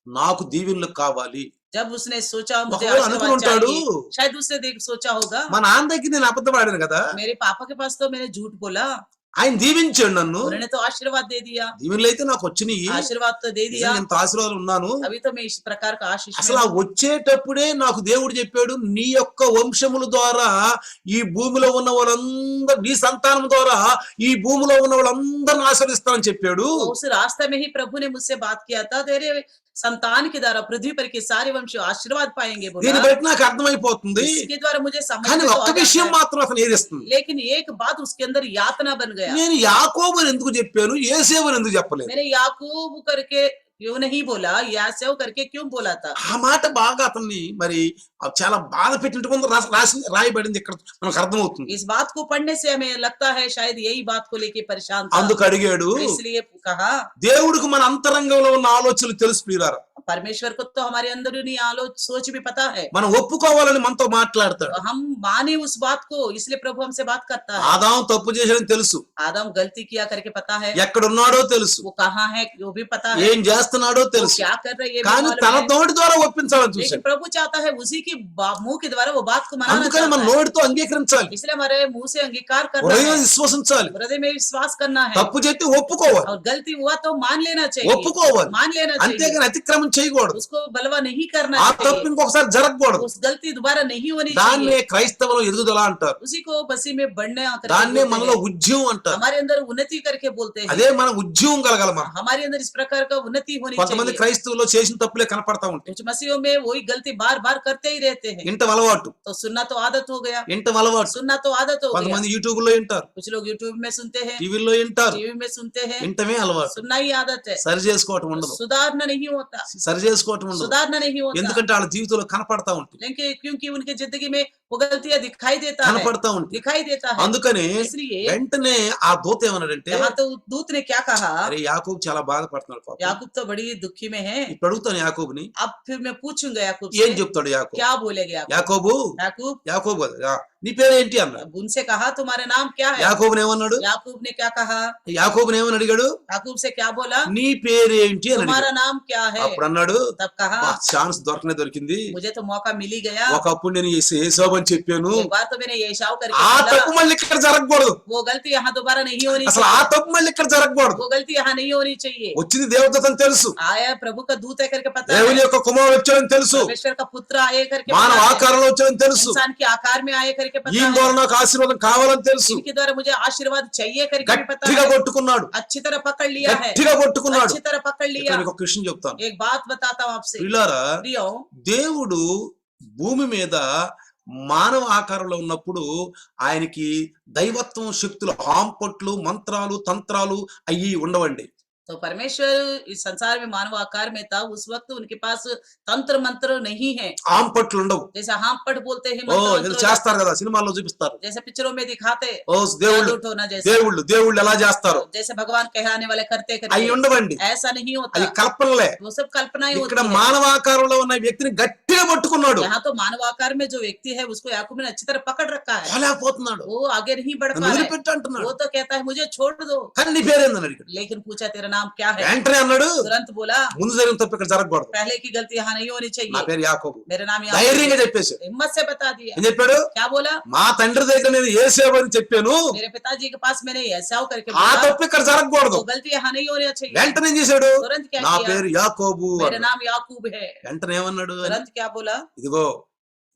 Speaker 1: నాకు దీవెనలు కావాలి,
Speaker 2: जब उसने सोचा मुझे
Speaker 1: ఒకవేళ అనుకుని
Speaker 2: आशीर्वाद
Speaker 1: ఉంటాడు,
Speaker 2: चाहिए, शायद उसने सोचा होगा
Speaker 1: మా నాన్న దగ్గర నేను అబద్ధం ఆడాను కదా,
Speaker 2: मेरे पापा के पास तो मैंने झूठ बोला,
Speaker 1: ఆయన దీవించాడు నన్ను,
Speaker 2: उन्होंने तो आशीर्वाद दे दिया,
Speaker 1: దీవెనలు అయితే నాకు వచ్చినాయి,
Speaker 2: आशीर्वाद तो दे दिया,
Speaker 1: ఇంత ఆశీర్వాదాలు ఉన్నాను.
Speaker 2: अभी तो मैं इस प्रकार का आशीष में
Speaker 1: అసలు ఆ
Speaker 2: हूं।
Speaker 1: వచ్చేటప్పుడే నాకు దేవుడు చెప్పాడు, నీ యొక్క వంశముల ద్వారా ఈ భూమిలో ఉన్న వాళ్ళందరూ, నీ సంతానం ద్వారా ఈ భూమిలో ఉన్న వాళ్ళందరిని ఆశీర్వదిస్తానని చెప్పాడు.
Speaker 2: तो उस रास्ते में ही प्रभु ने मुझसे बात किया था, तेरे संतान के द्वारा पृथ्वी पर के सारे वंश आशीर्वाद पाएंगे
Speaker 1: దీన్ని
Speaker 2: बोला।
Speaker 1: బట్టి నాకు అర్థమైపోతుంది.
Speaker 2: इसके द्वारा मुझे समझ
Speaker 1: కానీ
Speaker 2: में तो
Speaker 1: ఒక్క
Speaker 2: आ जाता
Speaker 1: విషయం
Speaker 2: है,
Speaker 1: మాత్రం అతను ఏదిస్తుంది,
Speaker 2: लेकिन एक बात उसके अंदर यातना बन गया।
Speaker 1: నేను యాకోబుని ఎందుకు చెప్పాను, యేసేపుని ఎందుకు చెప్పలేదు?
Speaker 2: मैंने याकूब करके क्यों नहीं बोला, यासेव करके क्यों बोला था?
Speaker 1: ఆ మాట బాగా అతన్ని మరి చాలా బాధ పెట్టినట్టు కొంత రాయబడింది ఇక్కడ మనకు అర్థమవుతుంది.
Speaker 2: इस बात को पढ़ने से हमें लगता है शायद यही बात को लेके परेशान था,
Speaker 1: అందుకు అడిగాడు,
Speaker 2: इसलिए कहा
Speaker 1: దేవుడికి మన అంతరంగంలో ఉన్న ఆలోచనలు తెలుసు ప్రియులారా,
Speaker 2: परमेश्वर को तो हमारे अंदरूनी सोच भी पता है,
Speaker 1: మనం ఒప్పుకోవాలని మనతో మాట్లాడతాడు.
Speaker 2: तो हम माने उस बात को, इसलिए प्रभु हमसे बात करता है।
Speaker 1: ఆదాము తప్పు చేశాడని తెలుసు,
Speaker 2: आदम गलती किया करके पता है,
Speaker 1: ఎక్కడున్నాడో తెలుసు,
Speaker 2: वो कहाँ है वो भी पता है,
Speaker 1: ఏం చేస్తున్నాడో
Speaker 2: वो
Speaker 1: తెలుసు,
Speaker 2: क्या कर रहे हैं ये भी
Speaker 1: కానీ
Speaker 2: मालूम
Speaker 1: తన
Speaker 2: है।
Speaker 1: నోటి ద్వారా ఒప్పించాలని
Speaker 2: लेकिन
Speaker 1: చూశాడు.
Speaker 2: प्रभु चाहता है उसी की मुंह के द्वारा वो बात को मनाना
Speaker 1: అందుకని మన
Speaker 2: चाहता है,
Speaker 1: నోటితో అంగీకరించాలి,
Speaker 2: इसलिए हमारे मुंह से अंगीकार करना
Speaker 1: హృదయం
Speaker 2: है,
Speaker 1: విశ్వసించాలి,
Speaker 2: हृदय में विश्वास करना है,
Speaker 1: తప్పు చేస్తే ఒప్పుకోవాలి,
Speaker 2: और गलती हुआ तो मान लेना चाहिए,
Speaker 1: ఒప్పుకోవాలి,
Speaker 2: मान लेना चाहिए,
Speaker 1: అంతేగాని అతిక్రమం చేయకూడదు.
Speaker 2: उसको बलवा नहीं करना
Speaker 1: ఆ
Speaker 2: चाहिए,
Speaker 1: తప్పు ఇంకొకసారి జరగకూడదు.
Speaker 2: उस गलती दोबारा नहीं होनी
Speaker 1: దాన్నే
Speaker 2: चाहिए।
Speaker 1: క్రైస్తవులు ఎదుగుదల అంటారు,
Speaker 2: उसी को मसीह में बढ़ने करके
Speaker 1: దాన్నే
Speaker 2: बोलते
Speaker 1: మనలో
Speaker 2: हैं।
Speaker 1: ఉద్యమం అంటారు.
Speaker 2: हमारे अंदर उन्नति करके बोलते हैं,
Speaker 1: అదే మన ఉద్యమం కలగాలి. మనం
Speaker 2: हमारे अंदर इस प्रकार का उन्नति होनी
Speaker 1: కొంతమంది
Speaker 2: चाहिए।
Speaker 1: క్రైస్తవుల్లో చేసిన తప్పులే కనపడతా ఉంటాయి.
Speaker 2: कुछ मसीहों में वही गलती बार बार करते ही रहते हैं,
Speaker 1: ఇంట అలవాటు,
Speaker 2: तो सुनना तो आदत हो गया,
Speaker 1: ఇంట అలవాటు.
Speaker 2: सुनना तो आदत हो गया।
Speaker 1: కొంతమంది యూట్యూబ్ లో వింటారు,
Speaker 2: कुछ लोग यूट्यूब में सुनते हैं,
Speaker 1: టీవీలో వింటారు,
Speaker 2: टीवी में सुनते हैं,
Speaker 1: వింటమే అలవాటు.
Speaker 2: सुनना ही आदत है,
Speaker 1: సరి చేసుకోవటం ఉండదు,
Speaker 2: सुधारना नहीं होता,
Speaker 1: సరి చేసుకోవటం ఉండదు.
Speaker 2: सुधारना नहीं होता,
Speaker 1: ఎందుకంటే వాళ్ళ జీవితంలో కనపడతా ఉంటాయి,
Speaker 2: लेकिन क्योंकि उनके जिंदगी में वो गलतियां दिखाई देता है,
Speaker 1: కనపడతా ఉంటాయి.
Speaker 2: दिखाई देता है।
Speaker 1: అందుకని
Speaker 2: इसलिए
Speaker 1: వెంటనే ఆ దూత ఏమన్నాడంటే,
Speaker 2: यहाँ तो दूत ने क्या कहा,
Speaker 1: అరే యాకోబు చాలా బాధపడుతున్నాడు పాపం.
Speaker 2: याकूब तो बड़ी दुखी में है।
Speaker 1: ఇప్పుడు అడుగుతాను యాకోబుని,
Speaker 2: अब फिर मैं पूछूंगा याकूब
Speaker 1: ఏం
Speaker 2: से,
Speaker 1: చెప్తాడు యాకోబు?
Speaker 2: क्या बोलेगा याकूब?
Speaker 1: యాకోబు
Speaker 2: याकूब
Speaker 1: యాకోబు కదా, నీ పేరు ఏంటి అన్నాడు.
Speaker 2: अब उनसे कहा तुम्हारा नाम क्या है?
Speaker 1: యాకోబుని ఏమన్నాడు?
Speaker 2: याकूब ने क्या कहा?
Speaker 1: యాకోబుని ఏమని అడిగాడు?
Speaker 2: याकूब से क्या बोला?
Speaker 1: నీ పేరేంటి అని
Speaker 2: तुम्हारा
Speaker 1: అడిగాడు.
Speaker 2: नाम क्या है?
Speaker 1: అప్పుడు అన్నాడు,
Speaker 2: तब कहा
Speaker 1: ఛాన్స్ దొరికింది,
Speaker 2: मुझे तो मौका मिल ही गया,
Speaker 1: ఒకప్పుడు నేను యేసోబు అని చెప్పాను.
Speaker 2: एक बार तो मैंने एसाव करके
Speaker 1: ఆ
Speaker 2: बोला,
Speaker 1: తప్పు మళ్ళీ ఇక్కడ జరగకూడదు.
Speaker 2: वो गलती यहाँ दोबारा नहीं होनी
Speaker 1: అసలు ఆ
Speaker 2: चाहिए,
Speaker 1: తప్పు మళ్ళీ ఇక్కడ జరగకూడదు.
Speaker 2: वो गलती यहाँ नहीं होनी चाहिए।
Speaker 1: వచ్చింది దేవదూతని తెలుసు,
Speaker 2: आया प्रभु का दूत है करके पता
Speaker 1: దేవుని
Speaker 2: है,
Speaker 1: యొక్క కుమారుడు వచ్చాడని తెలుసు,
Speaker 2: परमेश्वर का पुत्र आए करके
Speaker 1: మానవ
Speaker 2: पता है,
Speaker 1: ఆకారంలో వచ్చాడని తెలుసు,
Speaker 2: इंसान के आकार में आए करके पता
Speaker 1: ఈయన
Speaker 2: है,
Speaker 1: ద్వారా నాకు ఆశీర్వాదం కావాలని తెలుసు.
Speaker 2: इनके द्वारा मुझे आशीर्वाद चाहिए करके भी पता
Speaker 1: గట్టిగా
Speaker 2: है,
Speaker 1: పట్టుకున్నాడు,
Speaker 2: अच्छी तरह पकड़ लिया है,
Speaker 1: గట్టిగా పట్టుకున్నాడు.
Speaker 2: अच्छी तरह पकड़
Speaker 1: ఇక్కడ
Speaker 2: लिया।
Speaker 1: మీకు ఒక విషయం చెప్తాను.
Speaker 2: एक बात बताता हूँ आपसे
Speaker 1: ప్రియులారా,
Speaker 2: प्रियो,
Speaker 1: దేవుడు భూమి మీద మానవ ఆకారంలో ఉన్నప్పుడు ఆయనకి దైవత్వం, శక్తులు, హాంపట్లు, మంత్రాలు, తంత్రాలు అయ్యి ఉండవండి.
Speaker 2: तो परमेश्वर इस संसार में मानव आकार में था, उस वक्त उनके पास तंत्र मंत्र नहीं है,
Speaker 1: హాంపట్లు ఉండవు.
Speaker 2: जैसे हामपट बोलते हैं,
Speaker 1: ఓ
Speaker 2: मंत्र
Speaker 1: ఏదో
Speaker 2: वंत्र,
Speaker 1: చేస్తారు కదా, సినిమాల్లో చూపిస్తారు.
Speaker 2: जैसे पिक्चरों में दिखाते,
Speaker 1: ఓ దేవుళ్ళు
Speaker 2: जादू टोना जैसे,
Speaker 1: దేవుళ్ళు ఎలా చేస్తారు
Speaker 2: जैसे भगवान कहलाने वाले करते
Speaker 1: అవి
Speaker 2: करते,
Speaker 1: ఉండవండి.
Speaker 2: ऐसा नहीं
Speaker 1: అది
Speaker 2: होता,
Speaker 1: కల్పనలే.
Speaker 2: वो सब कल्पनाएं
Speaker 1: ఇక్కడ
Speaker 2: होती है।
Speaker 1: మానవ ఆకారంలో ఉన్న వ్యక్తిని గట్టిగా పట్టుకున్నాడు,
Speaker 2: यहाँ तो मानव आकार में जो व्यक्ति है उसको याकूब ने अच्छी तरह पकड़ रखा है,
Speaker 1: పోలేకపోతున్నాడు.
Speaker 2: वो आगे नहीं बढ़
Speaker 1: నన్ను
Speaker 2: पा रहा है,
Speaker 1: వదిలిపెట్టు అంటున్నాడు.
Speaker 2: वो तो कहता है मुझे छोड़ दो,
Speaker 1: కానీ నీ పేరేందని అడిగాడు.
Speaker 2: लेकिन पूछा तेरा नाम क्या है,
Speaker 1: వెంటనే అన్నాడు,
Speaker 2: तुरंत बोला
Speaker 1: ముందు జరిగిన తప్పు ఇక్కడ జరగకూడదు,
Speaker 2: पहले की गलती यहाँ नहीं होनी
Speaker 1: నా
Speaker 2: चाहिए,
Speaker 1: పేరు యాకోబు.
Speaker 2: मेरा नाम याकूब
Speaker 1: ధైర్యంగా
Speaker 2: है।
Speaker 1: చెప్పేశాడు.
Speaker 2: हिम्मत से बता दिया,
Speaker 1: ఏం చెప్పాడు?
Speaker 2: क्या बोला,
Speaker 1: మా తండ్రి దగ్గర నేను యేసేపు అని చెప్పాను,
Speaker 2: मेरे पिताजी के पास मैंने ऐसा करके
Speaker 1: ఆ
Speaker 2: बोला,
Speaker 1: తప్పు ఇక్కడ జరగకూడదు.
Speaker 2: तो गलती यहाँ नहीं होनी चाहिए।
Speaker 1: వెంటనే ఏం చేశాడు?
Speaker 2: तुरंत क्या
Speaker 1: నా
Speaker 2: किया,
Speaker 1: పేరు యాకోబు
Speaker 2: मेरा
Speaker 1: అన్నాడు.
Speaker 2: नाम याकूब है।
Speaker 1: వెంటనే ఏమన్నాడు?
Speaker 2: तुरंत क्या बोला,
Speaker 1: ఇదిగో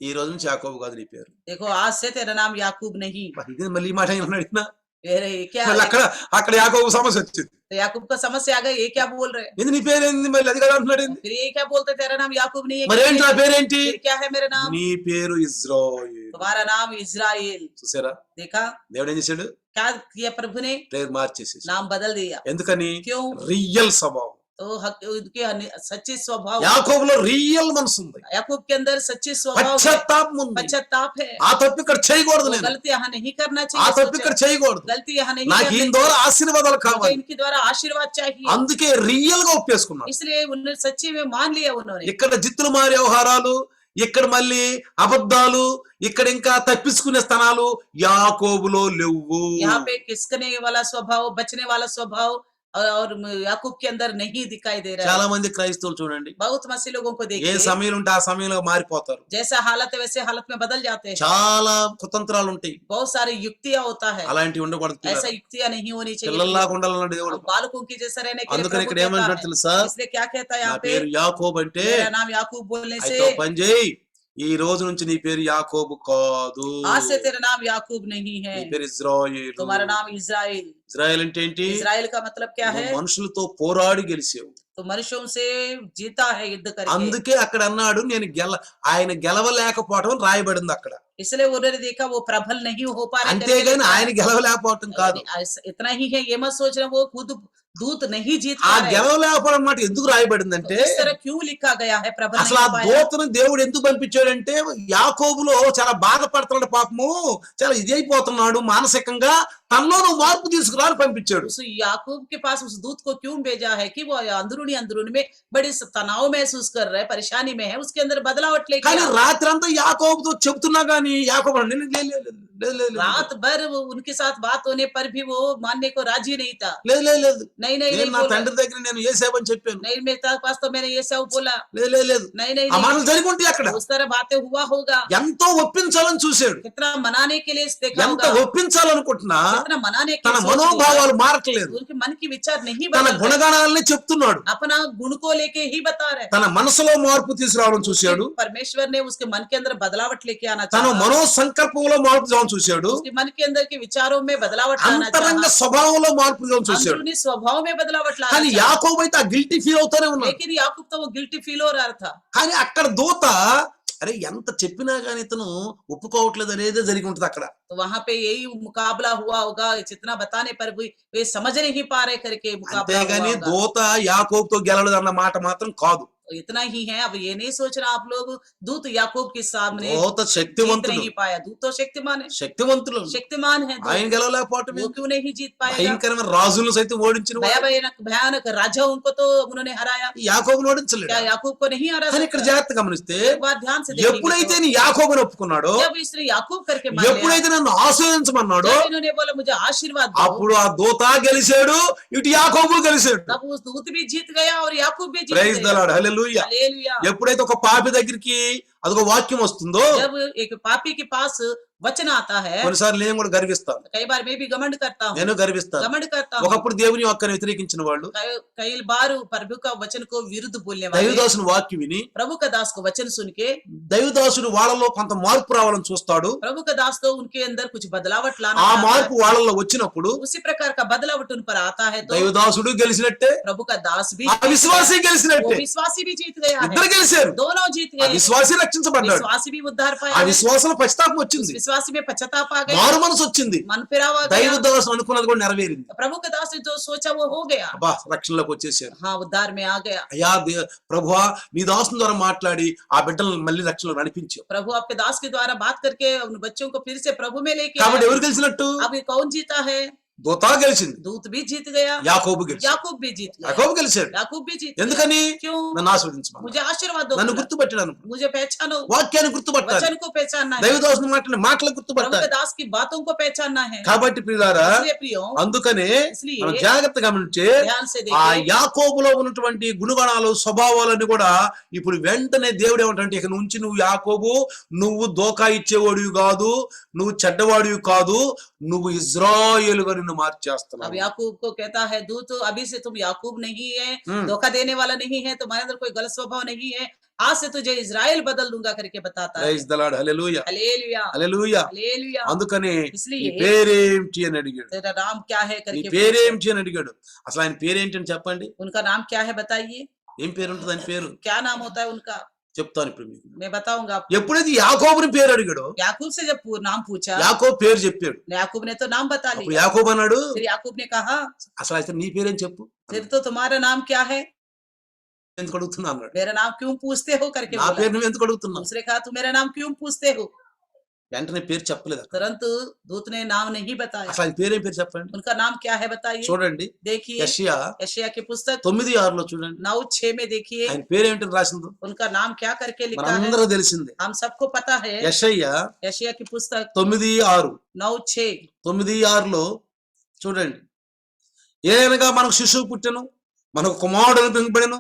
Speaker 1: ఈ రోజు నుంచి యాకోబు కాదు నీ పేరు.
Speaker 2: देखो आज से तेरा नाम याकूब नहीं,
Speaker 1: ఇది మళ్ళీ ఈ మాట ఏమన్నాడు ఈయన?
Speaker 2: अरे ये क्या
Speaker 1: మళ్ళీ
Speaker 2: है?
Speaker 1: అక్కడ యాకోబు సమస్య వచ్చింది.
Speaker 2: तो याकूब का समस्या आ गई, ये क्या बोल रहे हैं,
Speaker 1: ఏంది నీ పేరేంది? మళ్ళీ అది కదా అంటున్నాడు. ఏంది
Speaker 2: फिर ये क्या बोलते तेरा नाम याकूब नहीं है,
Speaker 1: మరేంటి నా పేరేంటి?
Speaker 2: फिर क्या है मेरा नाम,
Speaker 1: నీ పేరు ఇజ్రాయేలు.
Speaker 2: तुम्हारा नाम इजराइल।
Speaker 1: చూసారా
Speaker 2: देखा
Speaker 1: దేవుడు ఏం చేశాడు?
Speaker 2: क्या किया प्रभु ने,
Speaker 1: పేరు మార్చేసేసి.
Speaker 2: नाम बदल दिया।
Speaker 1: ఎందుకని?
Speaker 2: क्यों,
Speaker 1: రియల్ స్వభావం.
Speaker 2: तो उनके सच्ची स्वभाव,
Speaker 1: యాకోబులో రియల్ మనసు ఉంది,
Speaker 2: याकूब के अंदर सच्ची स्वभाव है,
Speaker 1: పశ్చాత్తాపం ఉంది.
Speaker 2: पश्चाताप है,
Speaker 1: ఆ తప్పు ఇక్కడ చేయకూడదు,
Speaker 2: वो
Speaker 1: నేను
Speaker 2: गलती यहाँ नहीं करना
Speaker 1: ఆ
Speaker 2: चाहिए,
Speaker 1: తప్పు ఇక్కడ
Speaker 2: सोचा,
Speaker 1: చేయకూడదు.
Speaker 2: गलती यहाँ नहीं
Speaker 1: నాకు
Speaker 2: करनी
Speaker 1: ఈయన ద్వారా
Speaker 2: चाहिए,
Speaker 1: ఆశీర్వాదాలు
Speaker 2: मुझे
Speaker 1: కావాలి.
Speaker 2: इनके द्वारा आशीर्वाद चाहिए,
Speaker 1: అందుకే రియల్ గా ఒప్పేసుకున్నాడు.
Speaker 2: इसलिए उन्होंने सच्ची में मान लिया उन्होंने।
Speaker 1: ఇక్కడ జిత్తులు మారే వ్యవహారాలు, ఇక్కడ మళ్ళీ అబద్ధాలు, ఇక్కడ ఇంకా తప్పించుకునే స్థానాలు యాకోబులో లేవు.
Speaker 2: यहाँ पे किसकने वाला स्वभाव, बचने वाला स्वभाव और याकूब के अंदर नहीं दिखाई दे रहा
Speaker 1: చాలా
Speaker 2: है।
Speaker 1: మంది క్రైస్తవులు చూడండి,
Speaker 2: बहुत मसीह लोगों को
Speaker 1: ఏ
Speaker 2: देखिए,
Speaker 1: సమయంలో ఉంటే ఆ సమయంలో మారిపోతారు.
Speaker 2: जैसा हालत है वैसे हालत में बदल जाते हैं,
Speaker 1: చాలా కుతంత్రాలు ఉంటాయి.
Speaker 2: बहुत सारी युक्तियां होता है,
Speaker 1: అలాంటివి ఉండకూడదు.
Speaker 2: ऐसा युक्तियां नहीं होनी चाहिए।
Speaker 1: పిల్లల్లాగా ఉండాలన్నాడు దేవుడు.
Speaker 2: और बालकों की जैसा रहने के लिए
Speaker 1: అందుకని
Speaker 2: प्रभु
Speaker 1: ఇక్కడ
Speaker 2: कहता
Speaker 1: ఏమంటాడు
Speaker 2: है।
Speaker 1: తెలుసా?
Speaker 2: इसलिए क्या कहता है
Speaker 1: నా
Speaker 2: यहाँ पे,
Speaker 1: పేరు యాకోబు అంటే
Speaker 2: मेरा नाम याकूब बोलने
Speaker 1: అయితే
Speaker 2: से,
Speaker 1: ఓ పని చేయి, ఈ రోజు నుంచి నీ పేరు యాకోబు కాదు,
Speaker 2: आज से तेरा नाम याकूब नहीं है,
Speaker 1: నీ పేరు ఇజ్రాయేలు.
Speaker 2: तुम्हारा नाम इजराइल।
Speaker 1: ఇజ్రాయేల్ అంటే ఏంటి?
Speaker 2: इजराइल का मतलब क्या है,
Speaker 1: నువ్వు మనుషులతో పోరాడి గెలిచావు.
Speaker 2: तो मनुष्यों से जीता है युद्ध करके,
Speaker 1: అందుకే అక్కడ అన్నాడు నేను ఆయన గెలవలేకపోవటం అని రాయబడింది అక్కడ.
Speaker 2: इसलिए उन्होंने देखा वो प्रबल नहीं हो पा रहे करके
Speaker 1: అంతేగాని
Speaker 2: लिखा
Speaker 1: ఆయన
Speaker 2: है।
Speaker 1: గెలవలేకపోవటం కాదు.
Speaker 2: इतना ही है, ये मत सोचना वो खुद दूत नहीं जीत
Speaker 1: ఆ
Speaker 2: पा रहे।
Speaker 1: గెలవలేకపోవడం మాట ఎందుకు రాయబడిందంటే,
Speaker 2: तो इस तरह क्यों लिखा गया है, प्रबल
Speaker 1: అసలు
Speaker 2: नहीं
Speaker 1: ఆ
Speaker 2: हो पाया।
Speaker 1: దూతను దేవుడు ఎందుకు పంపించాడంటే యాకోబులో చాలా బాధపడుతున్నాడు పాపము, చాలా ఇదైపోతున్నాడు మానసికంగా, తనలో నువ్వు మార్పు తీసుకురా అని పంపించాడు.
Speaker 2: उस याकूब के पास उस दूत को क्यों भेजा है कि वो अंदरूनी में बड़ी तनाव महसूस कर रहा है, परेशानी में है, उसके अंदर बदलावट लेके
Speaker 1: కానీ
Speaker 2: आओ।
Speaker 1: రాత్రి అంతా యాకోబుతో చెప్తున్నా గానీ యాకోబు అన్నాడు, లేదు
Speaker 2: रात भर वो उनके साथ बात होने पर भी वो मानने को राजी नहीं था।
Speaker 1: లేదు
Speaker 2: नहीं नहीं
Speaker 1: నేను
Speaker 2: नहीं
Speaker 1: నా
Speaker 2: बोला,
Speaker 1: తండ్రి దగ్గర నేను ఏసేవని చెప్పాను.
Speaker 2: नहीं मेरे पास तो मैंने ये सब बोला,
Speaker 1: లేదు
Speaker 2: नहीं नहीं
Speaker 1: ఆ
Speaker 2: नहीं,
Speaker 1: మాటలు జరిగి ఉంటాయి అక్కడ.
Speaker 2: उस तरह बातें हुआ होगा,
Speaker 1: ఎంతో ఒప్పించాలని చూశాడు,
Speaker 2: कितना मनाने के लिए देखा
Speaker 1: ఎంత
Speaker 2: होगा,
Speaker 1: ఒప్పించాలనుకుంటున్నా
Speaker 2: कितना मनाने के
Speaker 1: తన
Speaker 2: लिए सोच लिया,
Speaker 1: మనోభావాలు మారట్లేదు.
Speaker 2: उनके मन की विचार नहीं
Speaker 1: తన
Speaker 2: बदल रहे,
Speaker 1: గుణగణాలని చెప్తున్నాడు,
Speaker 2: अपना गुण को लेके ही बता रहे।
Speaker 1: తన మనసులో మార్పు తీసుకురావడం చూశాడు,
Speaker 2: परमेश्वर ने उसके मन के अंदर बदलावट लेके आना
Speaker 1: తన
Speaker 2: चाहा,
Speaker 1: మనో సంకల్పంలో మార్పు చేయడం చూశాడు,
Speaker 2: उसके मन के अंदर के विचारों में बदलावट लाना
Speaker 1: అంతరంగ
Speaker 2: चाहा,
Speaker 1: స్వభావంలో మార్పు చేయడం చూశాడు.
Speaker 2: अंदरूनी स्वभाव में बदलावट लाना
Speaker 1: కానీ
Speaker 2: चाहा।
Speaker 1: యాకోబు అయితే ఆ గిల్టీ ఫీల్ అవుతానే ఉన్నాడు.
Speaker 2: लेकिन याकूब तो वो गिल्टी फील हो रहा था,
Speaker 1: కానీ అక్కడ దూత అరే ఎంత చెప్పినా గానీ ఇతను ఒప్పుకోవట్లేదు అనేది జరిగి ఉంటది అక్కడ.
Speaker 2: तो वहां पे यही मुकाबला हुआ होगा, जितना बताने पर भी वे समझ नहीं पा रहे करके मुकाबला हुआ
Speaker 1: అంతేగాని
Speaker 2: होगा।
Speaker 1: దూత యాకోబుతో గెలవలేదు అన్న మాట మాత్రం కాదు.
Speaker 2: तो इतना ही है, अब ये नहीं सोचना आप लोग दूत याकूब के सामने
Speaker 1: దూత
Speaker 2: जीत
Speaker 1: శక్తివంతుడు,
Speaker 2: नहीं पाया, दूत तो शक्तिमान है,
Speaker 1: శక్తివంతులు
Speaker 2: शक्तिमान है दूत,
Speaker 1: ఆయన గెలవలేకపోవటం
Speaker 2: वो क्यों नहीं जीत पाएगा।
Speaker 1: భయంకరమైన రాజులను సైతం ఓడించిన వాడు.
Speaker 2: भयानक भयानक राजाओं को तो उन्होंने हराया,
Speaker 1: యాకోబును ఓడించలేడు.
Speaker 2: क्या याकूब को नहीं हरा
Speaker 1: కానీ ఇక్కడ
Speaker 2: सकता।
Speaker 1: జాగ్రత్త గమనిస్తే
Speaker 2: एक बार ध्यान से देखेंगे
Speaker 1: ఎప్పుడైతే
Speaker 2: तो,
Speaker 1: నీ యాకోబుని ఒప్పుకున్నాడో,
Speaker 2: जब इसने याकूब करके मान लिया,
Speaker 1: ఎప్పుడైతే నన్ను ఆశ్రయించమన్నాడో,
Speaker 2: जब इन्होंने बोला मुझे आशीर्वाद दो,
Speaker 1: అప్పుడు ఆ దూత గెలిచాడు, ఇటు యాకోబు గెలిచాడు.
Speaker 2: तब उस दूत भी जीत गया और याकूब भी जीत
Speaker 1: ప్రైజ్ ద
Speaker 2: गया।
Speaker 1: Lord, hallelujah.
Speaker 2: हालेलुया।
Speaker 1: ఎప్పుడైతే ఒక పాపి దగ్గరికి అదొక వాక్యం వస్తుందో
Speaker 2: जब एक पापी के पास वचन आता है,
Speaker 1: కొన్నిసార్లు నేను కూడా గర్విస్తాను,
Speaker 2: कई बार मैं भी घमंड करता हूँ,
Speaker 1: నేను గర్విస్తాను.
Speaker 2: घमंड करता हूँ।
Speaker 1: ఒకప్పుడు దేవుని వాక్యాన్ని వ్యతిరేకించిన వాళ్ళు
Speaker 2: कई बार प्रभु का वचन को विरुद्ध बोलने वाले,
Speaker 1: దైవదాసుని వాక్యం విని
Speaker 2: प्रभु का दास को वचन सुन के
Speaker 1: దైవదాసుడు వాళ్ళలో కొంత మార్పు రావాలని చూస్తాడు.
Speaker 2: प्रभु का दास तो उनके अंदर कुछ बदलावट लाना
Speaker 1: ఆ
Speaker 2: चाहता
Speaker 1: మార్పు
Speaker 2: है।
Speaker 1: వాళ్ళలో వచ్చినప్పుడు
Speaker 2: उसी प्रकार का बदलावट उन पर आता है तो
Speaker 1: దైవదాసుడు గెలిచినట్టే,
Speaker 2: प्रभु का दास भी
Speaker 1: ఆ విశ్వాసి
Speaker 2: वो
Speaker 1: గెలిచినట్టే.
Speaker 2: विश्वासी भी जीत गया है,
Speaker 1: ఇద్దరు గెలిచారు.
Speaker 2: दोनों जीत
Speaker 1: ఆ
Speaker 2: गए।
Speaker 1: విశ్వాసి రక్షించబడ్డాడు,
Speaker 2: विश्वासी भी उद्धार
Speaker 1: ఆ
Speaker 2: पाया है,
Speaker 1: విశ్వాసంలో పశ్చాత్తాపం
Speaker 2: उस
Speaker 1: వచ్చింది,
Speaker 2: विश्वासी में पश्चाताप आ गया,
Speaker 1: మారు మనసు వచ్చింది,
Speaker 2: मन फिराव आ गया।
Speaker 1: దైవదాసు అనుకున్నది కూడా నెరవేరింది.
Speaker 2: प्रभु के दास ने जो सोचा वो हो गया,
Speaker 1: అబ్బా రక్షణలోకి వచ్చేసారు.
Speaker 2: हाँ उद्धार में आ गया।
Speaker 1: అయ్యా ప్రభువా నీ దాసుని ద్వారా మాట్లాడి ఆ బిడ్డలను మళ్ళీ రక్షణలో నడిపించావు.
Speaker 2: प्रभु आपके दास के द्वारा बात करके उन बच्चों को फिर से प्रभु में लेके
Speaker 1: కాబట్టి
Speaker 2: आए।
Speaker 1: ఎవరు గెలిచినట్టు?
Speaker 2: अब ये कौन जीता है?
Speaker 1: దూత గెలిచింది,
Speaker 2: दूत भी जीत गया,
Speaker 1: యాకోబు గెలిచాడు.
Speaker 2: याकूब भी जीत गया,
Speaker 1: యాకోబు గెలిచాడు.
Speaker 2: याकूब भी जीत गया।
Speaker 1: ఎందుకని?
Speaker 2: क्यों?
Speaker 1: నన్ను ఆశీర్వదించమన్నాడు,
Speaker 2: मुझे आशीर्वाद दो,
Speaker 1: నన్ను గుర్తుపట్టాడు,
Speaker 2: मुझे पहचानो,
Speaker 1: వాక్యాన్ని గుర్తుపట్టాలి,
Speaker 2: वचन को पहचानना है,
Speaker 1: దైవదాసుని మాటలు
Speaker 2: प्रभु
Speaker 1: గుర్తుపట్టాలి.
Speaker 2: के दास की बातों को पहचानना है।
Speaker 1: కాబట్టి ప్రియులారా
Speaker 2: इसलिए प्रियो,
Speaker 1: అందుకనే
Speaker 2: इसलिए
Speaker 1: మనం జాగ్రత్తగా గమనించే
Speaker 2: ध्यान से
Speaker 1: ఆ
Speaker 2: देखिए,
Speaker 1: యాకోబులో ఉన్నటువంటి గుణగణాలు స్వభావాలన్నీ కూడా ఇప్పుడు వెంటనే దేవుడు ఏమంటే ఇక నుంచి నువ్వు యాకోబు, నువ్వు దోకా ఇచ్చేవాడివి కాదు, నువ్వు చెడ్డవాడివి కాదు, నువ్వు ఇజ్రాయేలుగా నిన్ను మార్చేస్తున్నావు.
Speaker 2: अब याकूब को कहता है दूत, अभी से तुम याकूब नहीं है,
Speaker 1: हम्म।
Speaker 2: धोखा देने वाला नहीं है, तुम्हारे अंदर कोई गलत स्वभाव नहीं है, आज से तुझे इजराइल बदल दूंगा करके बताता है।
Speaker 1: Praise the Lord, hallelujah
Speaker 2: hallelujah,
Speaker 1: hallelujah.
Speaker 2: Hallelujah.
Speaker 1: అందుకని
Speaker 2: इसलिए
Speaker 1: నీ పేరేంటి అని అడిగాడు.
Speaker 2: तेरा नाम क्या है
Speaker 1: నీ
Speaker 2: करके पूछा।
Speaker 1: పేరేంటి అని అడిగాడు. అసలు ఆయన పేరేంటి అని చెప్పండి.
Speaker 2: उनका नाम क्या है बताइए,
Speaker 1: ఏం పేరు ఉంటుంది ఆయన పేరు?
Speaker 2: क्या नाम होता है उनका,
Speaker 1: చెప్తాను ఇప్పుడు మీకు.
Speaker 2: मैं बताऊंगा आपको।
Speaker 1: ఎప్పుడైతే యాకోబుని పేరు అడిగాడో
Speaker 2: याकूब से जब नाम पूछा,
Speaker 1: యాకోబు పేరు చెప్పాడు.
Speaker 2: याकूब ने तो नाम बता
Speaker 1: అప్పుడు
Speaker 2: लिया,
Speaker 1: యాకోబు అన్నాడు
Speaker 2: फिर याकूब ने कहा
Speaker 1: అసలు అయితే నీ పేరేం చెప్పు,
Speaker 2: फिर तो तुम्हारा नाम क्या है,
Speaker 1: ఎందుకు అడుగుతున్నా అన్నాడు.
Speaker 2: मेरा नाम क्यों पूछते हो करके
Speaker 1: నా
Speaker 2: बोला।
Speaker 1: పేరు నువ్వు ఎందుకు అడుగుతున్నావు?
Speaker 2: दूसरे कहा तू मेरा नाम क्यों पूछते हो,
Speaker 1: వెంటనే పేరు చెప్పలేదు.
Speaker 2: तुरंत दूत ने नाम नहीं बताया।
Speaker 1: అసలు ఆయన పేరేం పేరు చెప్పండి.
Speaker 2: उनका नाम क्या है बताइए,
Speaker 1: చూడండి
Speaker 2: देखिए
Speaker 1: యెషయా
Speaker 2: यशायाह की पुस्तक
Speaker 1: 9:6 చూడండి
Speaker 2: 9:6 में देखिए
Speaker 1: ఆయన పేరేంటని రాసిందో
Speaker 2: उनका नाम क्या करके लिखा है,
Speaker 1: మనందరూ తెలిసిందే.
Speaker 2: हम सबको पता है।
Speaker 1: యెషయా
Speaker 2: यशायाह की पुस्तक
Speaker 1: 9:6
Speaker 2: 9:6
Speaker 1: 9:6 చూడండి, ఏనగా మనకు శిశువు పుట్టెను, మనకు కుమారుడు పెంపబడెను,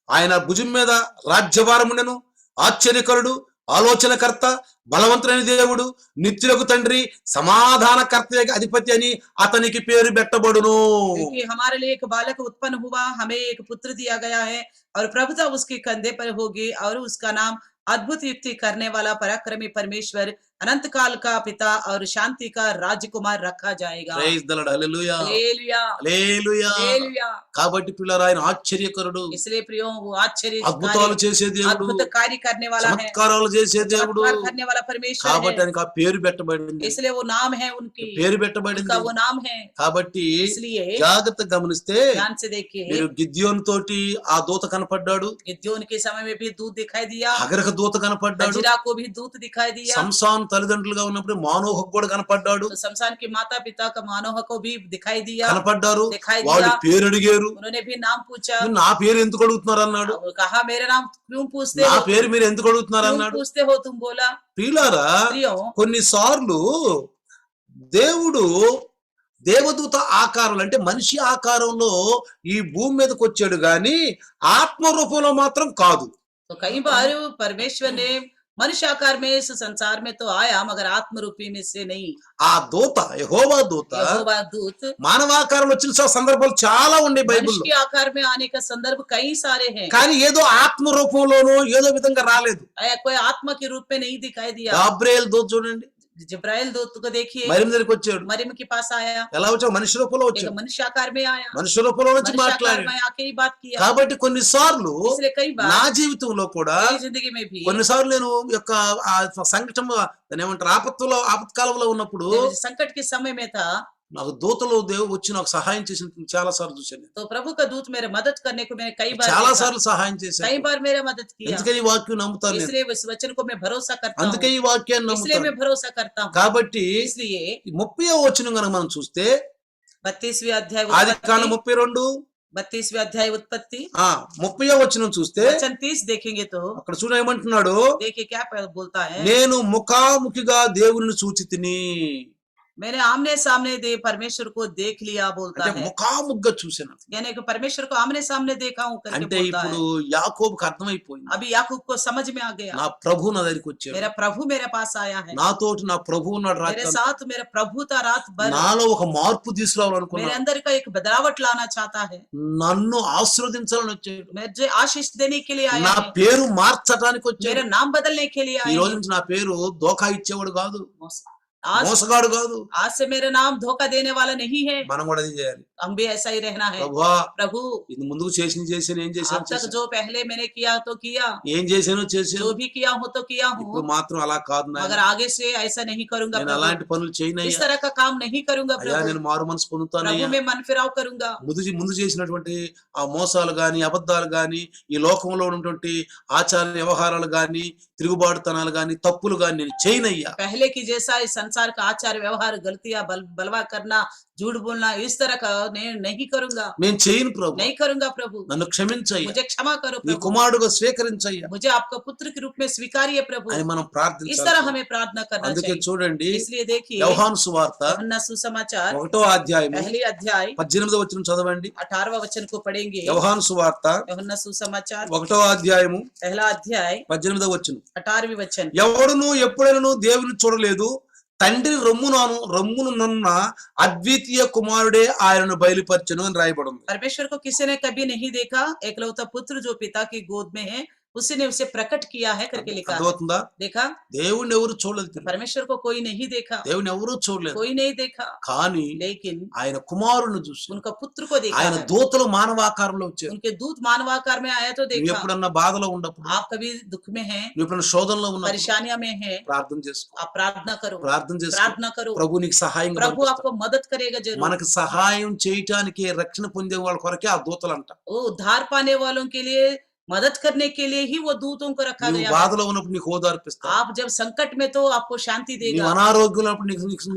Speaker 1: ఆయన భుజం మీద రాజ్యభారం ఉండెను, ఆశ్చర్యకరుడు, ఆలోచనకర్త, బలవంతుడైన దేవుడు, నిత్యులకు తండ్రి, సమాధానకర్త అధిపతి అని అతనికి పేరు పెట్టబడును.
Speaker 2: क्योंकि हमारे लिए एक बालक उत्पन्न हुआ, हमें एक पुत्र दिया गया है और प्रभुता उसके कंधे पर होगी और उसका नाम अद्भुत युक्ति करने वाला, पराक्रमी परमेश्वर, अनंत काल का पिता और शांति का राजकुमार रखा जाएगा।
Speaker 1: Praise the Lord, hallelujah
Speaker 2: hallelujah,
Speaker 1: hallelujah.
Speaker 2: Hallelujah.
Speaker 1: కాబట్టి పిల్లలు ఆయన ఆశ్చర్యకరుడు,
Speaker 2: इसलिए प्रियो वो आश्चर्य
Speaker 1: అద్భుతాలు చేసే దేవుడు,
Speaker 2: अद्भुत कार्य करने वाला है,
Speaker 1: చమత్కారాలు చేసే దేవుడు.
Speaker 2: चमत्कार करने वाला परमेश्वर
Speaker 1: కాబట్టి
Speaker 2: है,
Speaker 1: ఆయనకు ఆ పేరు పెట్టబడింది,
Speaker 2: इसलिए वो नाम है उनकी,
Speaker 1: పేరు
Speaker 2: उनका
Speaker 1: పెట్టబడింది.
Speaker 2: वो नाम है।
Speaker 1: కాబట్టి
Speaker 2: इसलिए
Speaker 1: జాగ్రత్తగా గమనిస్తే
Speaker 2: ध्यान से देखिए,
Speaker 1: మీరు గిద్యోను తోటి ఆ దూత కనపడ్డాడు,
Speaker 2: गिद्योन के समय में भी दूत दिखाई दिया,
Speaker 1: హగరక దూత కనపడ్డాడు,
Speaker 2: हजिरा को भी दूत दिखाई दिया,
Speaker 1: సంసాన్ తల్లిదండ్రులుగా ఉన్నప్పుడు మానోహకు కూడా కనపడ్డాడు,
Speaker 2: तो शमशान के माता पिता का मानोह को भी दिखाई दिया,
Speaker 1: కనపడ్డారు.
Speaker 2: दिखाई
Speaker 1: వాళ్ళు
Speaker 2: दिया,
Speaker 1: పేరు అడిగారు,
Speaker 2: उन्होंने भी नाम पूछा,
Speaker 1: "మీరు నా పేరు ఎందుకు అడుగుతున్నారు అన్నాడు.
Speaker 2: वो कहा मेरा नाम क्यों पूछते
Speaker 1: నా
Speaker 2: हो,
Speaker 1: పేరు మీరు ఎందుకు అడుగుతున్నారు
Speaker 2: क्यों
Speaker 1: అన్నాడు.
Speaker 2: पूछते हो तुम बोला।
Speaker 1: ప్రియులారా
Speaker 2: प्रियो,
Speaker 1: కొన్నిసార్లు దేవుడు దేవదూత ఆకారంలో అంటే మనిషి ఆకారంలో ఈ భూమి మీదకి వచ్చాడు గాని ఆత్మ రూపంలో మాత్రం కాదు.
Speaker 2: तो कई बार परमेश्वर ने मनुष्य आकार में इस संसार में तो आया, मगर आत्म रूपी में से नहीं।
Speaker 1: ఆ దూత యెహోవా దూత
Speaker 2: यहोवा दूत
Speaker 1: మానవాకారంలో వచ్చిన సందర్భాలు చాలా ఉన్నాయి
Speaker 2: मनुष्य
Speaker 1: బైబిల్లో.
Speaker 2: के आकार में आने का संदर्भ कई सारे हैं,
Speaker 1: కానీ ఏదో ఆత్మ రూపంలోనో ఏదో విధంగా రాలేదు.
Speaker 2: कोई आत्मा के रूप में नहीं दिखाई दिया।
Speaker 1: గాబ్రియేల్ దూత చూడండి,
Speaker 2: जिब्राइल दूत को देखिए,
Speaker 1: మరియం దగ్గరికి వచ్చాడు.
Speaker 2: मरियम के पास आया,
Speaker 1: ఎలా వచ్చాడు? మనిషి రూపంలో
Speaker 2: एक
Speaker 1: వచ్చాడు,
Speaker 2: मनुष्य आकार में आया,
Speaker 1: మనిషి రూపంలో నుంచి
Speaker 2: मनुष्य आकार
Speaker 1: మాట్లాడాడు.
Speaker 2: में आके ही बात किया।
Speaker 1: కాబట్టి కొన్నిసార్లు
Speaker 2: इसलिए कई
Speaker 1: నా
Speaker 2: बार
Speaker 1: జీవితంలో కూడా
Speaker 2: मेरी जिंदगी में भी
Speaker 1: కొన్నిసార్లు నేను యొక్క ఆ సంకటం దాన్ని ఏమంటారు ఆపత్కాలంలో ఉన్నప్పుడు
Speaker 2: जब संकट के समय में था,
Speaker 1: నాకు దూతలు దేవుడు వచ్చి నాకు సహాయం చేసిన చాలా సార్లు చూశాను.
Speaker 2: तो प्रभु का दूत मेरे मदद करने को मैंने कई बार
Speaker 1: చాలా
Speaker 2: देखा,
Speaker 1: సార్లు సహాయం చేశాను.
Speaker 2: कई बार मेरा मदद किया।
Speaker 1: అందుకే ఈ వాక్యం నమ్ముతాను నేను,
Speaker 2: इसलिए इस वचन को मैं भरोसा करता
Speaker 1: అందుకే
Speaker 2: हूँ,
Speaker 1: ఈ వాక్యాన్ని
Speaker 2: इसलिए
Speaker 1: నమ్ముతాను.
Speaker 2: मैं भरोसा करता हूँ।
Speaker 1: కాబట్టి
Speaker 2: इसलिए
Speaker 1: 30వ వచనం కనుక మనం చూస్తే
Speaker 2: 32वें अध्याय
Speaker 1: ఆదికాండం 32
Speaker 2: 32वें अध्याय उत्पत्ति
Speaker 1: 30వ వచనం చూస్తే
Speaker 2: वचन 30 देखेंगे तो
Speaker 1: అక్కడ చూడ ఏమంటున్నాడు,
Speaker 2: देखिए क्या बोलता है,
Speaker 1: నేను ముఖాముఖిగా దేవుని చూచితిని.
Speaker 2: मैंने आमने सामने दे परमेश्वर को देख लिया बोलता
Speaker 1: అంటే
Speaker 2: है,
Speaker 1: ముఖాముగ్గా చూశాను.
Speaker 2: यानी कि परमेश्वर को आमने सामने देखा हूं करके
Speaker 1: అంటే
Speaker 2: बोलता है।
Speaker 1: ఇప్పుడు యాకోబుకి అర్థమైపోయింది,
Speaker 2: अभी याकूब को समझ में आ गया,
Speaker 1: నా ప్రభు నా దగ్గరికి వచ్చాడు,
Speaker 2: मेरा प्रभु मेरे पास आया है,
Speaker 1: నాతోటి నా ప్రభు ఉన్నాడు
Speaker 2: मेरे
Speaker 1: రాత్రి.
Speaker 2: साथ मेरा प्रभु था रात भर,
Speaker 1: నాలో ఒక మార్పు
Speaker 2: मेरे
Speaker 1: తీసుకురావాలనుకున్నాడు,
Speaker 2: अंदर का एक बदलावट लाना चाहता है,
Speaker 1: నన్ను ఆశీర్వదించాలని వచ్చాడు,
Speaker 2: मुझे आशीष देने के लिए आया
Speaker 1: నా
Speaker 2: है,
Speaker 1: పేరు మార్చడానికి వచ్చాడు.
Speaker 2: मेरा नाम बदलने के लिए
Speaker 1: ఈ
Speaker 2: आया
Speaker 1: రోజు
Speaker 2: है।
Speaker 1: నుంచి నా పేరు దోఖా ఇచ్చేవాడు కాదు,
Speaker 2: आज
Speaker 1: మోసగాడు కాదు.
Speaker 2: आज से मेरा नाम धोखा देने वाला नहीं है,
Speaker 1: మనం కూడా అది చేయాలి.
Speaker 2: हम भी ऐसा ही रहना है।
Speaker 1: ప్రభువా
Speaker 2: प्रभु
Speaker 1: ఇది ముందుకు చేసిన ఏం
Speaker 2: अब
Speaker 1: చేశాను
Speaker 2: तक जो पहले मैंने किया तो किया,
Speaker 1: ఏం చేశాను
Speaker 2: जो
Speaker 1: చేశాను,
Speaker 2: भी किया हूँ तो किया
Speaker 1: ఇప్పుడు
Speaker 2: हूँ,
Speaker 1: మాత్రం అలా కాదు నాయనా.
Speaker 2: मगर आगे से ऐसा नहीं करूंगा
Speaker 1: నేను
Speaker 2: प्रभु,
Speaker 1: అలాంటి పనులు
Speaker 2: इस
Speaker 1: చేయనయ్యా.
Speaker 2: तरह का काम नहीं करूंगा
Speaker 1: అయ్యా
Speaker 2: प्रभु,
Speaker 1: నేను మారు మనసు
Speaker 2: प्रभु
Speaker 1: పొందుతానయ్యా.
Speaker 2: मैं मन फिराव करूंगा।
Speaker 1: ముందు చేసినటువంటి ఆ మోసాలు గాని అబద్ధాలు గాని ఈ లోకంలో ఉన్నటువంటి ఆచార వ్యవహారాలు గాని తిరుగుబాటుతనాలు గాని తప్పులు గాని నేను చేయనయ్యా.
Speaker 2: पहले की जैसा इस संसार का आचार व्यवहार गलतियां बलवा करना, झूठ बोलना, इस तरह का नहीं करूंगा,
Speaker 1: నేను చేయను ప్రభు,
Speaker 2: नहीं करूंगा प्रभु,
Speaker 1: నన్ను క్షమించయ్యా,
Speaker 2: मुझे क्षमा करो
Speaker 1: నీ
Speaker 2: प्रभु,
Speaker 1: కుమారుడుగా స్వీకరించయ్యా
Speaker 2: मुझे आपका पुत्र के रूप में स्वीकारिए प्रभु।
Speaker 1: అని మనం
Speaker 2: इस
Speaker 1: ప్రార్థించాలి.
Speaker 2: तरह हमें प्रार्थना करना
Speaker 1: అందుకే
Speaker 2: चाहिए।
Speaker 1: చూడండి
Speaker 2: इसलिए देखिए
Speaker 1: యోహాను సువార్త
Speaker 2: यूहन्ना सुसमाचार
Speaker 1: 1వ అధ్యాయము
Speaker 2: पहली अध्याय
Speaker 1: 18వ వచనం చదవండి.
Speaker 2: 18वां वचन को पढ़ेंगे।
Speaker 1: యోహాను సువార్త
Speaker 2: यूहन्ना सुसमाचार
Speaker 1: 1వ అధ్యాయము
Speaker 2: पहला अध्याय
Speaker 1: 18వ వచనం.
Speaker 2: 18वें वचन,
Speaker 1: ఎవడును ఎప్పుడైనా దేవుని చూడలేదు, తండ్రి రొమ్మునున్న అద్వితీయ కుమారుడే ఆయనను బయలుపరచెను అని రాయబడింది.
Speaker 2: परमेश्वर को किसी ने कभी नहीं देखा, एकलौता पुत्र जो पिता की गोद में है उसी ने उसे प्रकट किया है करके लिखा है।
Speaker 1: అర్థమవుతుందా?
Speaker 2: देखा,
Speaker 1: దేవుణ్ణి ఎవరు చూడలేదు,
Speaker 2: परमेश्वर को कोई नहीं देखा,
Speaker 1: దేవుని ఎవరు చూడలేదు,
Speaker 2: कोई नहीं देखा,
Speaker 1: కానీ
Speaker 2: लेकिन
Speaker 1: ఆయన కుమారుని చూసి
Speaker 2: उनका पुत्र को देखा
Speaker 1: ఆయన
Speaker 2: है।
Speaker 1: దూతలు మానవాకారంలో వచ్చారు.
Speaker 2: उनके दूत मानवाकार में आया तो
Speaker 1: నువ్వు
Speaker 2: देखा।
Speaker 1: ఎప్పుడన్నా బాధలో ఉన్నప్పుడు,
Speaker 2: आप कभी दुख में हैं,
Speaker 1: నువ్వు ఎప్పుడన్నా శోధనలో ఉన్నప్పుడు
Speaker 2: परेशानियां में हैं,
Speaker 1: ప్రార్థన చేసుకో,
Speaker 2: आप प्रार्थना करो,
Speaker 1: ప్రార్థన చేసుకో.
Speaker 2: प्रार्थना करो,
Speaker 1: ప్రభు నీకు సహాయంగా
Speaker 2: प्रभु
Speaker 1: పంపిస్తాడు.
Speaker 2: आपको मदद करेगा जरूर।
Speaker 1: మనకు సహాయం చేయటానికి రక్షణ పొందే వాళ్ళ కొరకే ఆ దూతలు అంట.
Speaker 2: वो उद्धार पाने वालों के लिए, मदद करने के लिए ही वो दूतों को रखा
Speaker 1: నువ్వు
Speaker 2: गया है।
Speaker 1: బాధలో ఉన్నప్పుడు నీకు ఓదార్పిస్తాడు,
Speaker 2: आप जब संकट में तो आपको शांति
Speaker 1: నీవు
Speaker 2: देगा,
Speaker 1: అనారోగ్యంలో ఉన్నప్పుడు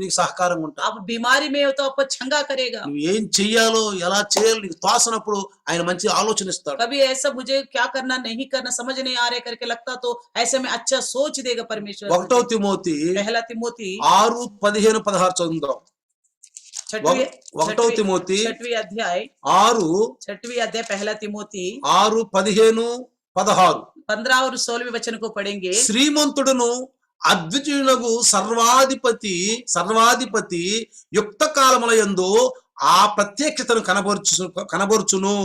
Speaker 1: నీకు సహకారంగా ఉంటాడు.
Speaker 2: आप बीमारी में हो तो आपको छंगा करेगा।
Speaker 1: నువ్వు ఏం చెయ్యాలో ఎలా చేయాలో నీకు తోసనప్పుడు ఆయన మంచి ఆలోచన ఇస్తాడు.
Speaker 2: कभी ऐसा मुझे क्या करना नहीं करना समझ नहीं आ रहा है करके लगता तो ऐसे में अच्छा सोच देगा परमेश्वर।
Speaker 1: 1వ తిమోతి
Speaker 2: पहला तिमोथी
Speaker 1: 6:15-16 చదువుదాం. 1వ తిమోతి
Speaker 2: 6वीं अध्याय
Speaker 1: 6
Speaker 2: 6वीं अध्याय पहला तिमोथी
Speaker 1: 6:15-16
Speaker 2: 15 और 16वें वचन को पढ़ेंगे।
Speaker 1: శ్రీమంతుడును అద్వితీయునగు సర్వాధిపతి యుక్త కాలములయందు ఆ ప్రత్యక్షతను కనబరుచును.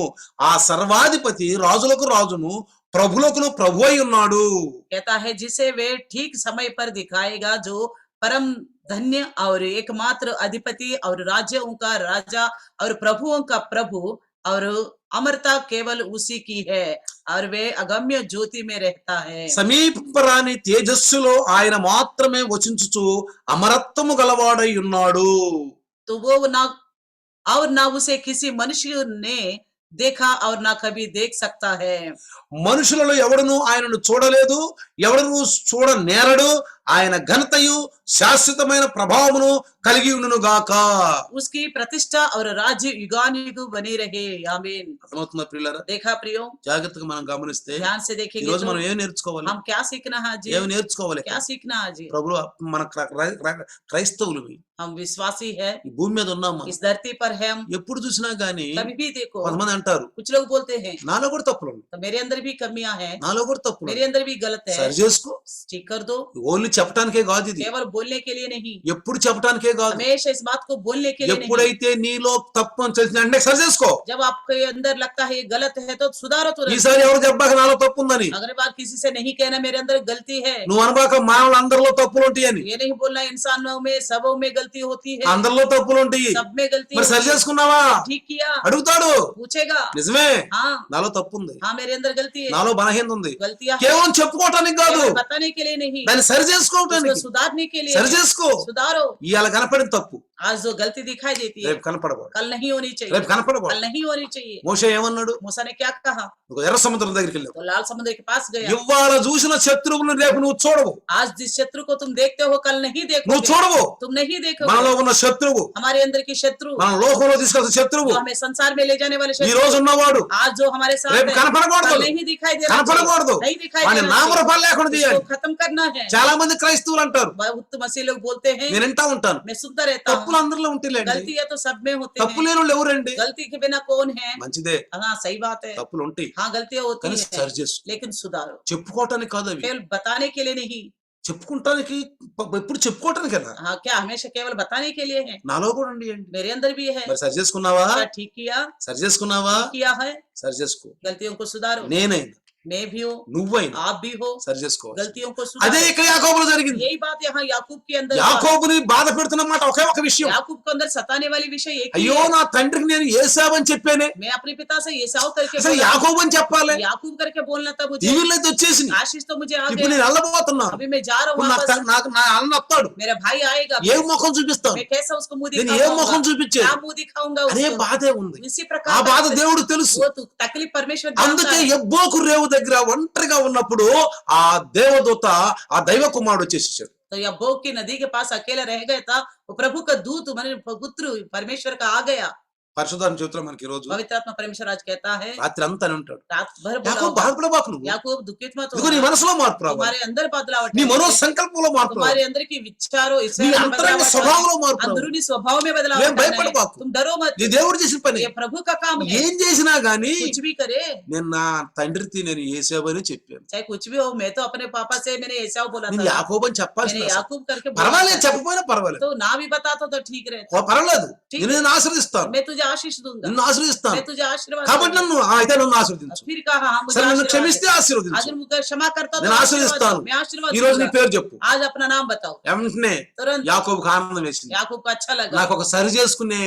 Speaker 1: ఆ సర్వాధిపతి రాజులకు రాజును ప్రభులకు ప్రభు అయి ఉన్నాడు.
Speaker 2: कहता है जिसे वे ठीक समय पर दिखाएगा, जो परम धन्य और एकमात्र अधिपति और राज्यों का राजा और प्रभुओं का प्रभु, और अमरता केवल उसी की है, और वे अगम्य ज्योति में रहता है।
Speaker 1: సమీపరాని తేజస్సులో ఆయన మాత్రమే వచించుచు అమరత్వము గలవాడై ఉన్నాడు.
Speaker 2: तो वो ना उसे किसी मनुष्य ने देखा और ना कभी देख सकता है।
Speaker 1: మనుషులలో ఎవడును ఆయనను చూడలేదు, ఎవడును చూడనేరడు. ఆయన ఘనతయు శాశ్వతమైన ప్రభావమును కలిగి ఉండును గాక.
Speaker 2: उसकी प्रतिष्ठा और राज्य युगानुयुग बनी रहे, आमीन।
Speaker 1: అర్థమవుతుందా ప్రియులారా?
Speaker 2: देखा प्रियो,
Speaker 1: జాగ్రత్తగా మనం గమనిస్తే
Speaker 2: ध्यान से
Speaker 1: ఈ
Speaker 2: देखेंगे
Speaker 1: రోజు
Speaker 2: तो
Speaker 1: మనం ఏం నేర్చుకోవాలి,
Speaker 2: हम क्या सीखना है जी,
Speaker 1: ఏమి నేర్చుకోవాలి?
Speaker 2: क्या सीखना है जी।
Speaker 1: ప్రభు మన క్రైస్తవులు
Speaker 2: हम विश्वासी है,
Speaker 1: ఈ భూమి మీద ఉన్నాం.
Speaker 2: इस धरती पर है हम।
Speaker 1: ఎప్పుడు చూసినా గానీ
Speaker 2: कभी भी देखो
Speaker 1: కొంతమంది అంటారు
Speaker 2: कुछ लोग बोलते हैं
Speaker 1: నాలో కూడా తప్పులు ఉన్నాయి,
Speaker 2: तो मेरे अंदर भी कमियां हैं,
Speaker 1: నాలో కూడా తప్పులు
Speaker 2: मेरे
Speaker 1: ఉన్నాయి.
Speaker 2: अंदर भी गलत है,
Speaker 1: సరి చేసుకో.
Speaker 2: ठीक कर दो।
Speaker 1: ఓన్లీ చెప్పడానికే కాదు ఇది,
Speaker 2: केवल बोलने के लिए नहीं,
Speaker 1: ఎప్పుడు చెప్పడానికే కాదు.
Speaker 2: हमेशा इस बात को बोलने के लिए नहीं।
Speaker 1: ఎప్పుడైతే నీలో తప్పు అని తెలిసిన అంటే సరి చేసుకో.
Speaker 2: जब आपके अंदर लगता है ये गलत है तो सुधारो तुरंत।
Speaker 1: ఈసారి ఎవరు చెప్పాక నాలో తప్పు ఉందని,
Speaker 2: अगली बार किसी से नहीं कहना मेरे अंदर गलती है,
Speaker 1: నువ్వు అనబాక మానవులు అందరిలో తప్పులు ఉంటాయి అని.
Speaker 2: ये नहीं बोलना इंसानों में सबों में गलती होती है,
Speaker 1: అందరిలో తప్పులు ఉంటాయి,
Speaker 2: सब में गलती
Speaker 1: మరి సరి
Speaker 2: होती है।
Speaker 1: చేసుకున్నావా
Speaker 2: ठीक किया,
Speaker 1: అడుగుతాడు.
Speaker 2: पूछेगा
Speaker 1: నిజమే,
Speaker 2: हाँ
Speaker 1: నాలో తప్పు ఉంది,
Speaker 2: हाँ मेरे अंदर गलती है,
Speaker 1: నాలో బలహీనత ఉంది.
Speaker 2: गलतियां हैं,
Speaker 1: కేవలం చెప్పుకోవటానికి కాదు,
Speaker 2: केवल बताने के लिए नहीं,
Speaker 1: దాన్ని సరి
Speaker 2: उसको
Speaker 1: చేసుకోవటానికి.
Speaker 2: सुधारने के लिए
Speaker 1: సరి
Speaker 2: है।
Speaker 1: చేసుకో.
Speaker 2: सुधारो।
Speaker 1: ఇవాళ కనపడిన తప్పు
Speaker 2: आज जो गलती दिखाई देती है
Speaker 1: రేపు కనపడకూడదు,
Speaker 2: कल नहीं होनी चाहिए,
Speaker 1: రేపు
Speaker 2: कल
Speaker 1: కనపడకూడదు.
Speaker 2: नहीं होनी चाहिए।
Speaker 1: మోషే ఏమన్నాడు?
Speaker 2: मूसा ने क्या कहा?
Speaker 1: ఒక ఎర్ర సముద్రం దగ్గరికి వెళ్ళావు.
Speaker 2: तो लाल समुद्र के पास गया।
Speaker 1: ఇవాళ చూసిన శత్రువులను రేపు నువ్వు చూడవు,
Speaker 2: आज जिस शत्रु को तुम देखते हो कल नहीं
Speaker 1: నువ్వు
Speaker 2: देखोगे,
Speaker 1: చూడవు.
Speaker 2: तुम नहीं
Speaker 1: మనలో
Speaker 2: देखोगे।
Speaker 1: ఉన్న శత్రువు,
Speaker 2: हमारे अंदर की शत्रु,
Speaker 1: మన లోకంలో తీసుకొచ్చిన శత్రువు,
Speaker 2: जो हमें संसार में ले जाने वाले
Speaker 1: ఈ
Speaker 2: शत्रु,
Speaker 1: రోజు ఉన్నవాడు
Speaker 2: आज जो हमारे साथ
Speaker 1: రేపు
Speaker 2: है,
Speaker 1: కనపడకూడదు,
Speaker 2: कल नहीं दिखाई देना
Speaker 1: కనపడకూడదు.
Speaker 2: चाहिए, नहीं दिखाई
Speaker 1: వాని
Speaker 2: देना
Speaker 1: నామరూపాలు లేకుండా
Speaker 2: चाहिए,
Speaker 1: చేయాలి.
Speaker 2: इसको खत्म करना है।
Speaker 1: చాలా మంది క్రైస్తవులు అంటారు,
Speaker 2: बहुत मसीह लोग बोलते हैं,
Speaker 1: నేను వింటా ఉంటాను,
Speaker 2: मैं सुनता रहता हूँ,
Speaker 1: తప్పులు అందరిలో ఉంటాయిలేండి,
Speaker 2: गलतियां तो सब में होती
Speaker 1: తప్పు
Speaker 2: हैं,
Speaker 1: లేని వాళ్ళు ఎవరండి?
Speaker 2: गलती के बिना कौन है?
Speaker 1: మంచిదే,
Speaker 2: हाँ सही बात है,
Speaker 1: తప్పులు ఉంటాయి,
Speaker 2: हाँ गलतियां होती
Speaker 1: కానీ
Speaker 2: हैं,
Speaker 1: సరి చేసుకో.
Speaker 2: लेकिन सुधारो,
Speaker 1: చెప్పుకోవటానికి కాదు అవి,
Speaker 2: केवल बताने के लिए नहीं।
Speaker 1: చెప్పుకుంటానికి ఎప్పుడు చెప్పుకోవటానికి కదా.
Speaker 2: हाँ क्या हमेशा केवल बताने के लिए है?
Speaker 1: నాలో కూడా ఉండి
Speaker 2: मेरे अंदर भी है।
Speaker 1: మరి సరి చేసుకున్నావా?
Speaker 2: क्या ठीक किया?
Speaker 1: సరి చేసుకున్నావా?
Speaker 2: किया है,
Speaker 1: సరి చేసుకో.
Speaker 2: गलतियों को सुधारो।
Speaker 1: నేనైనా
Speaker 2: मैं भी हूँ,
Speaker 1: నువ్వైనా
Speaker 2: आप भी हो,
Speaker 1: సరి చేసుకోవాలి.
Speaker 2: गलतियों को
Speaker 1: అదే
Speaker 2: सुधारो।
Speaker 1: ఇక్కడ యాకోబులో జరిగింది.
Speaker 2: यही बात यहाँ याकूब के अंदर,
Speaker 1: యాకోబుని బాధ పెడుతున్న మాట ఒకే ఒక విషయం,
Speaker 2: याकूब को अंदर सताने वाली विषय एक ही
Speaker 1: అయ్యో
Speaker 2: है।
Speaker 1: నా తండ్రికి నేను ఏసావని చెప్పానే,
Speaker 2: मैं अपने पिता से एसाव करके
Speaker 1: అసలు
Speaker 2: बोला,
Speaker 1: యాకోబు అని చెప్పాలి.
Speaker 2: याकूब करके बोलना था मुझे,
Speaker 1: దీవుల్లో అయితే వచ్చేసింది,
Speaker 2: आशीष तो मुझे आ
Speaker 1: ఇప్పుడు
Speaker 2: गया,
Speaker 1: నేను వెళ్ళబోతున్నాను.
Speaker 2: अभी मैं जा रहा हूँ
Speaker 1: ఇప్పుడు నాకు
Speaker 2: वापस,
Speaker 1: నాకు నా అన్న వస్తాడు,
Speaker 2: मेरा भाई आएगा,
Speaker 1: ఏ ముఖం చూపిస్తాను,
Speaker 2: मैं कैसा उसको मुंह
Speaker 1: నేను ఏ
Speaker 2: दिखाऊंगा,
Speaker 1: ముఖం చూపించేది
Speaker 2: क्या मुंह दिखाऊंगा
Speaker 1: అనే
Speaker 2: उसको?
Speaker 1: బాధే ఉంది.
Speaker 2: इसी
Speaker 1: ఆ
Speaker 2: प्रकार
Speaker 1: బాధ దేవుడు తెలుసు.
Speaker 2: वो तो तकलीफ परमेश्वर जानता
Speaker 1: అందుకే
Speaker 2: है।
Speaker 1: ఎబ్బోకు రేవు దగ్గర ఒంటరిగా ఉన్నప్పుడు ఆ దేవదూత, ఆ దైవ కుమారుడు వచ్చేసాడు.
Speaker 2: तो यब्बोक की नदी के पास अकेला रह गया था, वो प्रभु का दूत माने पुत्र परमेश्वर का आ गया।
Speaker 1: పరిశుద్ధాత్మ చెబుతున్నా మనకి ఈ రోజు
Speaker 2: पवित्र आत्मा परमेश्वर आज कहता है,
Speaker 1: రాత్రి అంతా అని ఉంటాడు,
Speaker 2: रात भर बोला
Speaker 1: యాకోబు
Speaker 2: होगा,
Speaker 1: బాధపడబాకు, నువ్వు
Speaker 2: याकूब दुखित मत
Speaker 1: ఇదిగో నీ
Speaker 2: हो,
Speaker 1: మనసులో మార్పు రావాలి,
Speaker 2: तुम्हारे अंदर बदलाव
Speaker 1: నీ
Speaker 2: है,
Speaker 1: మనో సంకల్పంలో మార్పు రావాలి,
Speaker 2: तुम्हारे अंदर की विचारों
Speaker 1: నీ
Speaker 2: इच्छाओं में
Speaker 1: అంతరంగ
Speaker 2: बदलाव,
Speaker 1: స్వభావంలో మార్పు రావాలి.
Speaker 2: अंदरूनी स्वभाव में बदलाव
Speaker 1: ఏం
Speaker 2: करना है।
Speaker 1: భయపడబాకు,
Speaker 2: तुम डरो मत,
Speaker 1: నీ దేవుడు చేసిన పని.
Speaker 2: ये प्रभु का काम है।
Speaker 1: ఏం చేసినా గానీ
Speaker 2: कुछ भी करे,
Speaker 1: నేను నా తండ్రికి నేను ఏసావని చెప్పాను.
Speaker 2: चाहे कुछ भी हो, मैं तो अपने पापा से मैंने एसाव बोला
Speaker 1: నేను
Speaker 2: था,
Speaker 1: యాకోబు అని చెప్పాల్సిన
Speaker 2: मैंने याकूब करके बोला
Speaker 1: పర్వాలేదు,
Speaker 2: था।
Speaker 1: చెప్పపోయినా పర్వాలేదు,
Speaker 2: तो ना भी बताता तो ठीक रहता,
Speaker 1: పర్వాలేదు,
Speaker 2: ठीक
Speaker 1: నేను
Speaker 2: है।
Speaker 1: నిన్ను ఆశ్రదిస్తాను,
Speaker 2: मैं तुझे आशीष दूंगा,
Speaker 1: నిన్ను ఆశ్రదిస్తాను,
Speaker 2: मैं तुझे आशीर्वाद
Speaker 1: కాబట్టి
Speaker 2: दूंगा।
Speaker 1: నన్ను అయితే నన్ను ఆశీర్వదించు.
Speaker 2: फिर कहा हाँ मुझे
Speaker 1: సరే నన్ను
Speaker 2: आशीर्वाद
Speaker 1: క్షమిస్తే
Speaker 2: दे।
Speaker 1: ఆశీర్వదించు,
Speaker 2: आज मुझे क्षमा करता तो
Speaker 1: నేను
Speaker 2: आशीर्वाद
Speaker 1: ఆశీర్వదిస్తాను.
Speaker 2: दूं, मैं आशीर्वाद
Speaker 1: ఈ రోజు నీ
Speaker 2: दूंगा।
Speaker 1: పేరు చెప్పు.
Speaker 2: आज अपना नाम बताओ।
Speaker 1: వెంటనే
Speaker 2: तुरंत
Speaker 1: యాకోబుకు ఆనందం వేసింది.
Speaker 2: याकूब को अच्छा लगा,
Speaker 1: నాకు ఒక సరి చేసుకునే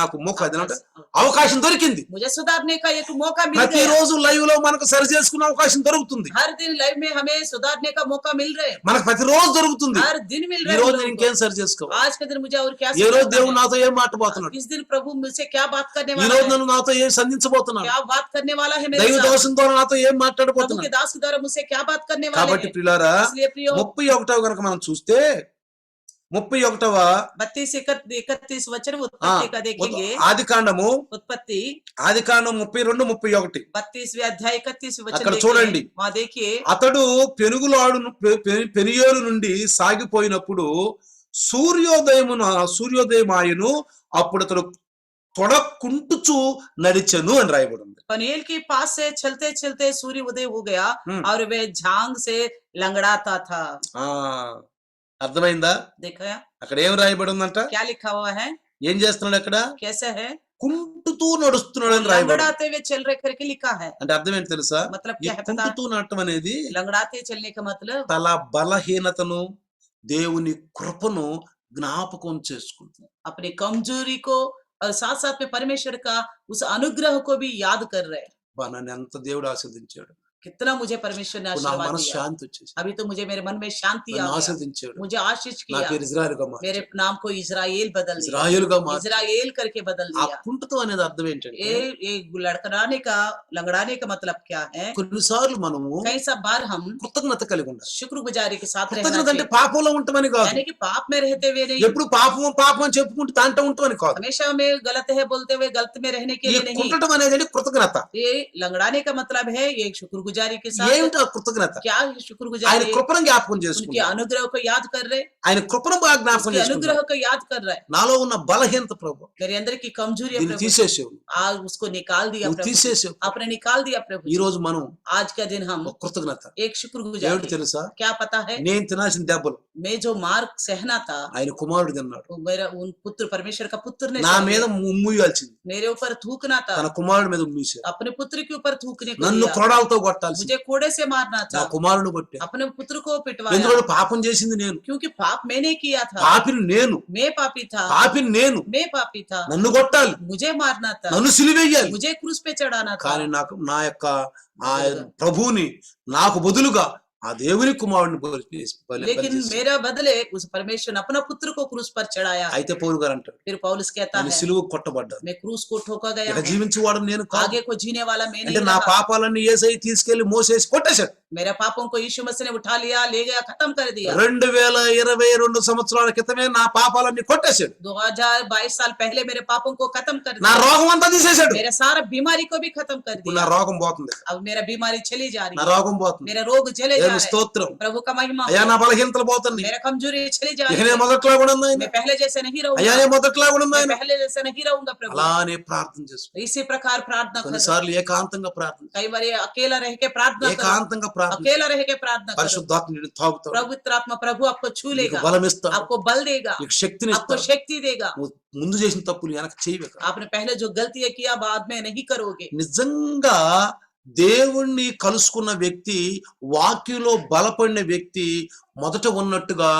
Speaker 1: నాకు అదేనంటే అవకాశం దొరికింది.
Speaker 2: मुझे सुधारने का एक मौका मिल
Speaker 1: ప్రతి
Speaker 2: गया।
Speaker 1: రోజు లైవ్ లో మనకు సరి చేసుకునే అవకాశం దొరుకుతుంది,
Speaker 2: हर दिन लाइव में हमें सुधारने का मौका मिल रहे हैं,
Speaker 1: మనకు ప్రతి రోజు దొరుకుతుంది.
Speaker 2: हर दिन मिल
Speaker 1: ఈ
Speaker 2: रहे
Speaker 1: రోజు
Speaker 2: हैं
Speaker 1: నేను
Speaker 2: लोगों
Speaker 1: ఇంకేం
Speaker 2: को।
Speaker 1: సరి చేసుకోవాలి,
Speaker 2: आज के दिन मुझे और क्या
Speaker 1: ఈ రోజు
Speaker 2: सुधारना
Speaker 1: దేవుడు
Speaker 2: है?
Speaker 1: నాతో ఏం మాట్లాడుతున్నాడు,
Speaker 2: इस दिन प्रभु मुझसे क्या बात करने
Speaker 1: ఈ
Speaker 2: वाला
Speaker 1: రోజు
Speaker 2: है?
Speaker 1: నన్ను నాతో ఏం సంధించబోతున్నాడు,
Speaker 2: क्या बात करने वाला है मेरे
Speaker 1: దైవ
Speaker 2: साथ?
Speaker 1: దోషం ద్వారా నాతో ఏం
Speaker 2: प्रभु
Speaker 1: మాట్లాడబోతున్నాడు.
Speaker 2: के दास के द्वारा मुझसे क्या बात करने वाले
Speaker 1: కాబట్టి
Speaker 2: हैं?
Speaker 1: ప్రియులారా
Speaker 2: इसलिए प्रियो
Speaker 1: 31వ కనుక మనం చూస్తే 31వ
Speaker 2: 32-31 वचन उत्पत्ति का देखेंगे।
Speaker 1: ఆది కాండము
Speaker 2: उत्पत्ति
Speaker 1: 32-31
Speaker 2: 32वें अध्याय 31 वचन
Speaker 1: అక్కడ
Speaker 2: देखिए।
Speaker 1: చూడండి.
Speaker 2: वहाँ देखिए,
Speaker 1: అతడు పెనుయేలు నుండి సాగిపోయినప్పుడు సూర్యోదయమాయను, అప్పుడు అతడు తొడకుంటుచు నడిచెను అని రాయబడింది.
Speaker 2: पनीएल के पास से चलते चलते सूर्य उदय हो गया
Speaker 1: हम्म।
Speaker 2: और वे झांग से लंगड़ाता था।
Speaker 1: ఆ అర్థమైందా?
Speaker 2: देखा
Speaker 1: అక్కడ ఏం రాయబడి ఉందంట?
Speaker 2: क्या लिखा हुआ है,
Speaker 1: ఏం చేస్తున్నాడు అక్కడ?
Speaker 2: कैसे है?
Speaker 1: కుంటుతూ నడుస్తున్నాడు అని రాయబడి.
Speaker 2: लंगड़ाते हुए चल रहे करके लिखा है।
Speaker 1: అంటే అర్థం ఏంటి తెలుసా?
Speaker 2: मतलब
Speaker 1: ఈ
Speaker 2: क्या है पता?
Speaker 1: కుంటుతూ నడటం అనేది
Speaker 2: लंगड़ाते चलने का मतलब
Speaker 1: తల బలహీనతను, దేవుని కృపను జ్ఞాపకం చేసుకుంటుంది.
Speaker 2: अपनी कमजोरी को और साथ साथ में परमेश्वर का उस अनुग्रह को भी याद कर रहे हैं।
Speaker 1: నన్ను ఎంత దేవుడు ఆశీర్వదించాడు,
Speaker 2: कितना मुझे परमेश्वर ने
Speaker 1: నా
Speaker 2: आशीर्वाद
Speaker 1: మనసు
Speaker 2: दिया।
Speaker 1: శాంతి వచ్చేసి
Speaker 2: अभी तो मुझे मेरे मन में शांति आ
Speaker 1: నన్ను
Speaker 2: गया,
Speaker 1: ఆశీర్వదించాడు,
Speaker 2: मुझे आशीष
Speaker 1: నా
Speaker 2: किया,
Speaker 1: పేరు ఇజ్రాయెలుగా మార్చాడు,
Speaker 2: मेरे नाम को इजराइल बदल दिया,
Speaker 1: ఇజ్రాయేలుగా మార్చాడు.
Speaker 2: इजराइल करके बदल
Speaker 1: ఆ
Speaker 2: दिया।
Speaker 1: కుంటుతో అనేది అర్థం ఏంటంటే
Speaker 2: ये लड़खड़ाने का लंगड़ाने का मतलब क्या है?
Speaker 1: కొన్నిసార్లు మనము
Speaker 2: कई सब बार हम
Speaker 1: కృతజ్ఞత కలిగి ఉండాలి.
Speaker 2: शुक्रगुजारी के साथ रहना
Speaker 1: కృతజ్ఞత అంటే
Speaker 2: चाहिए,
Speaker 1: పాపంలో ఉంటామని కాదు,
Speaker 2: यानी कि पाप में रहते हुए नहीं,
Speaker 1: ఎప్పుడు పాపం పాపం అని చెప్పుకుంటూ దాంట్లో ఉంటామని కాదు.
Speaker 2: हमेशा हमें गलत है बोलते हुए गलत में रहने के
Speaker 1: ఈ
Speaker 2: लिए नहीं।
Speaker 1: కుంటడం అనేది కృతజ్ఞత.
Speaker 2: ये लंगड़ाने का मतलब है ये शुक्रगुजारी के साथ।
Speaker 1: ఏమిటి ఆ కృతజ్ఞత?
Speaker 2: क्या है
Speaker 1: ఆయన
Speaker 2: शुक्रगुजारी?
Speaker 1: కృపను జ్ఞాపకం
Speaker 2: उनके
Speaker 1: చేసుకుంటాడు,
Speaker 2: अनुग्रह को याद कर रहे,
Speaker 1: ఆయన కృపను బాగా జ్ఞాపకం
Speaker 2: उसके
Speaker 1: చేసుకుంటాడు.
Speaker 2: अनुग्रह को याद कर रहे।
Speaker 1: నాలో ఉన్న బలహీనత ప్రభు
Speaker 2: मेरे अंदर की कमजोरी है
Speaker 1: దీన్ని
Speaker 2: प्रभु,
Speaker 1: తీసేసేవు,
Speaker 2: आज उसको निकाल दिया
Speaker 1: నువ్వు
Speaker 2: प्रभु,
Speaker 1: తీసేసేవు.
Speaker 2: आपने निकाल दिया प्रभु।
Speaker 1: ఈ రోజు మనం
Speaker 2: आज का दिन हम
Speaker 1: ఒక కృతజ్ఞత.
Speaker 2: एक शुक्रगुजारी,
Speaker 1: ఏమిటి తెలుసా?
Speaker 2: क्या पता है?
Speaker 1: నేను తినాల్సిన దెబ్బలు
Speaker 2: मैं जो मार सहना था
Speaker 1: ఆయన కుమారుడు తిన్నాడు.
Speaker 2: वो मेरा उन पुत्र परमेश्वर का पुत्र ने
Speaker 1: నా
Speaker 2: सहा
Speaker 1: మీద
Speaker 2: है।
Speaker 1: ఉమ్మూయాల్సింది,
Speaker 2: मेरे ऊपर थूकना था,
Speaker 1: తన కుమారుడి మీద ఉమ్మూసాడు.
Speaker 2: अपने पुत्र के ऊपर थूकने को
Speaker 1: నన్ను
Speaker 2: दिया,
Speaker 1: కొరడాలతో కొట్టాల్సింది,
Speaker 2: मुझे कोड़े से मारना
Speaker 1: నా
Speaker 2: था,
Speaker 1: కుమారుని కొట్టాడు.
Speaker 2: अपने पुत्र को पिटवाया,
Speaker 1: ఎందుకంటే పాపం చేసింది నేను,
Speaker 2: क्योंकि पाप मैंने किया था,
Speaker 1: పాపిని నేను,
Speaker 2: मैं पापी था,
Speaker 1: పాపిని నేను,
Speaker 2: मैं पापी था,
Speaker 1: నన్ను కొట్టాలి,
Speaker 2: मुझे मारना था,
Speaker 1: నన్ను సిలువేయాలి.
Speaker 2: मुझे क्रूस पे चढ़ाना था।
Speaker 1: కానీ నాకు నా యొక్క ఆ ప్రభువుని నాకు బదులుగా ఆ దేవుని కుమారుడిని
Speaker 2: लेकिन मेरा बदले उस परमेश्वर ने अपना पुत्र को क्रूस पर चढ़ाया।
Speaker 1: అయితే పౌలు గారు అంటాడు,
Speaker 2: फिर पौलुस कहता
Speaker 1: నేను
Speaker 2: है
Speaker 1: సిలువ కొట్టబడ్డాను,
Speaker 2: मैं क्रूस को ठोका गया
Speaker 1: ఇక
Speaker 2: हूं,
Speaker 1: జీవించేవాడు నేను కాదు.
Speaker 2: आगे को जीने वाला मैं
Speaker 1: అంటే
Speaker 2: नहीं
Speaker 1: నా
Speaker 2: रहा।
Speaker 1: పాపాలన్నీ యేసయ్య తీసుకెళ్లి మోసేసి కొట్టేశాడు.
Speaker 2: मेरे पापों को यीशु मसीह ने उठा लिया, ले गया, खत्म कर दिया।
Speaker 1: 2022 సంవత్సరాల క్రితమే నా పాపాలన్నీ కొట్టేశాడు.
Speaker 2: 2022 साल पहले मेरे पापों को खत्म कर
Speaker 1: నా
Speaker 2: दिया।
Speaker 1: రోగం అంతా తీసేశాడు.
Speaker 2: मेरे सारा बीमारी को भी खत्म कर
Speaker 1: ఇప్పుడు నా
Speaker 2: दिया।
Speaker 1: రోగం పోతుంది,
Speaker 2: अब मेरा बीमारी चली जा रही
Speaker 1: నా
Speaker 2: है,
Speaker 1: రోగం పోతుంది.
Speaker 2: मेरा रोग चले जा
Speaker 1: దేవుని
Speaker 2: रहे हैं।
Speaker 1: స్తోత్రం.
Speaker 2: प्रभु का महिमा
Speaker 1: అయ్యా
Speaker 2: हो।
Speaker 1: నా బలహీనతలు పోతుంది,
Speaker 2: मेरा कमजोरी चली जा
Speaker 1: ఇక
Speaker 2: रही
Speaker 1: నేను
Speaker 2: है।
Speaker 1: మొదట్లో కూడా ఉన్నాయన,
Speaker 2: मैं पहले जैसे नहीं
Speaker 1: అయ్యా
Speaker 2: रहूंगा,
Speaker 1: నేను మొదట్లో కూడా
Speaker 2: मैं
Speaker 1: ఉన్నాయన.
Speaker 2: पहले जैसे नहीं रहूंगा प्रभु।
Speaker 1: అలానే ప్రార్థన చేసుకో.
Speaker 2: इसी प्रकार प्रार्थना करो।
Speaker 1: కొన్నిసార్లు ఏకాంతంగా ప్రార్థన,
Speaker 2: कई बार ये अकेला रह के प्रार्थना करो,
Speaker 1: ఏకాంతంగా ప్రార్థన.
Speaker 2: अकेला रह के प्रार्थना करो।
Speaker 1: పరిశుద్ధాత్మ నిన్ను తాగుతాడు,
Speaker 2: पवित्र आत्मा प्रभु आपको छू
Speaker 1: నీకు
Speaker 2: लेगा,
Speaker 1: బలం ఇస్తాడు,
Speaker 2: आपको बल देगा,
Speaker 1: నీకు శక్తిని
Speaker 2: आपको
Speaker 1: ఇస్తాడు.
Speaker 2: शक्ति देगा।
Speaker 1: నువ్వు ముందు చేసిన తప్పులు వెనక చేయవేక.
Speaker 2: आपने पहले जो गलती किया बाद में नहीं करोगे।
Speaker 1: నిజంగా దేవుణ్ణి కలుసుకున్న వ్యక్తి, వాక్యంలో బలపడిన వ్యక్తి మొదట ఉన్నట్టుగా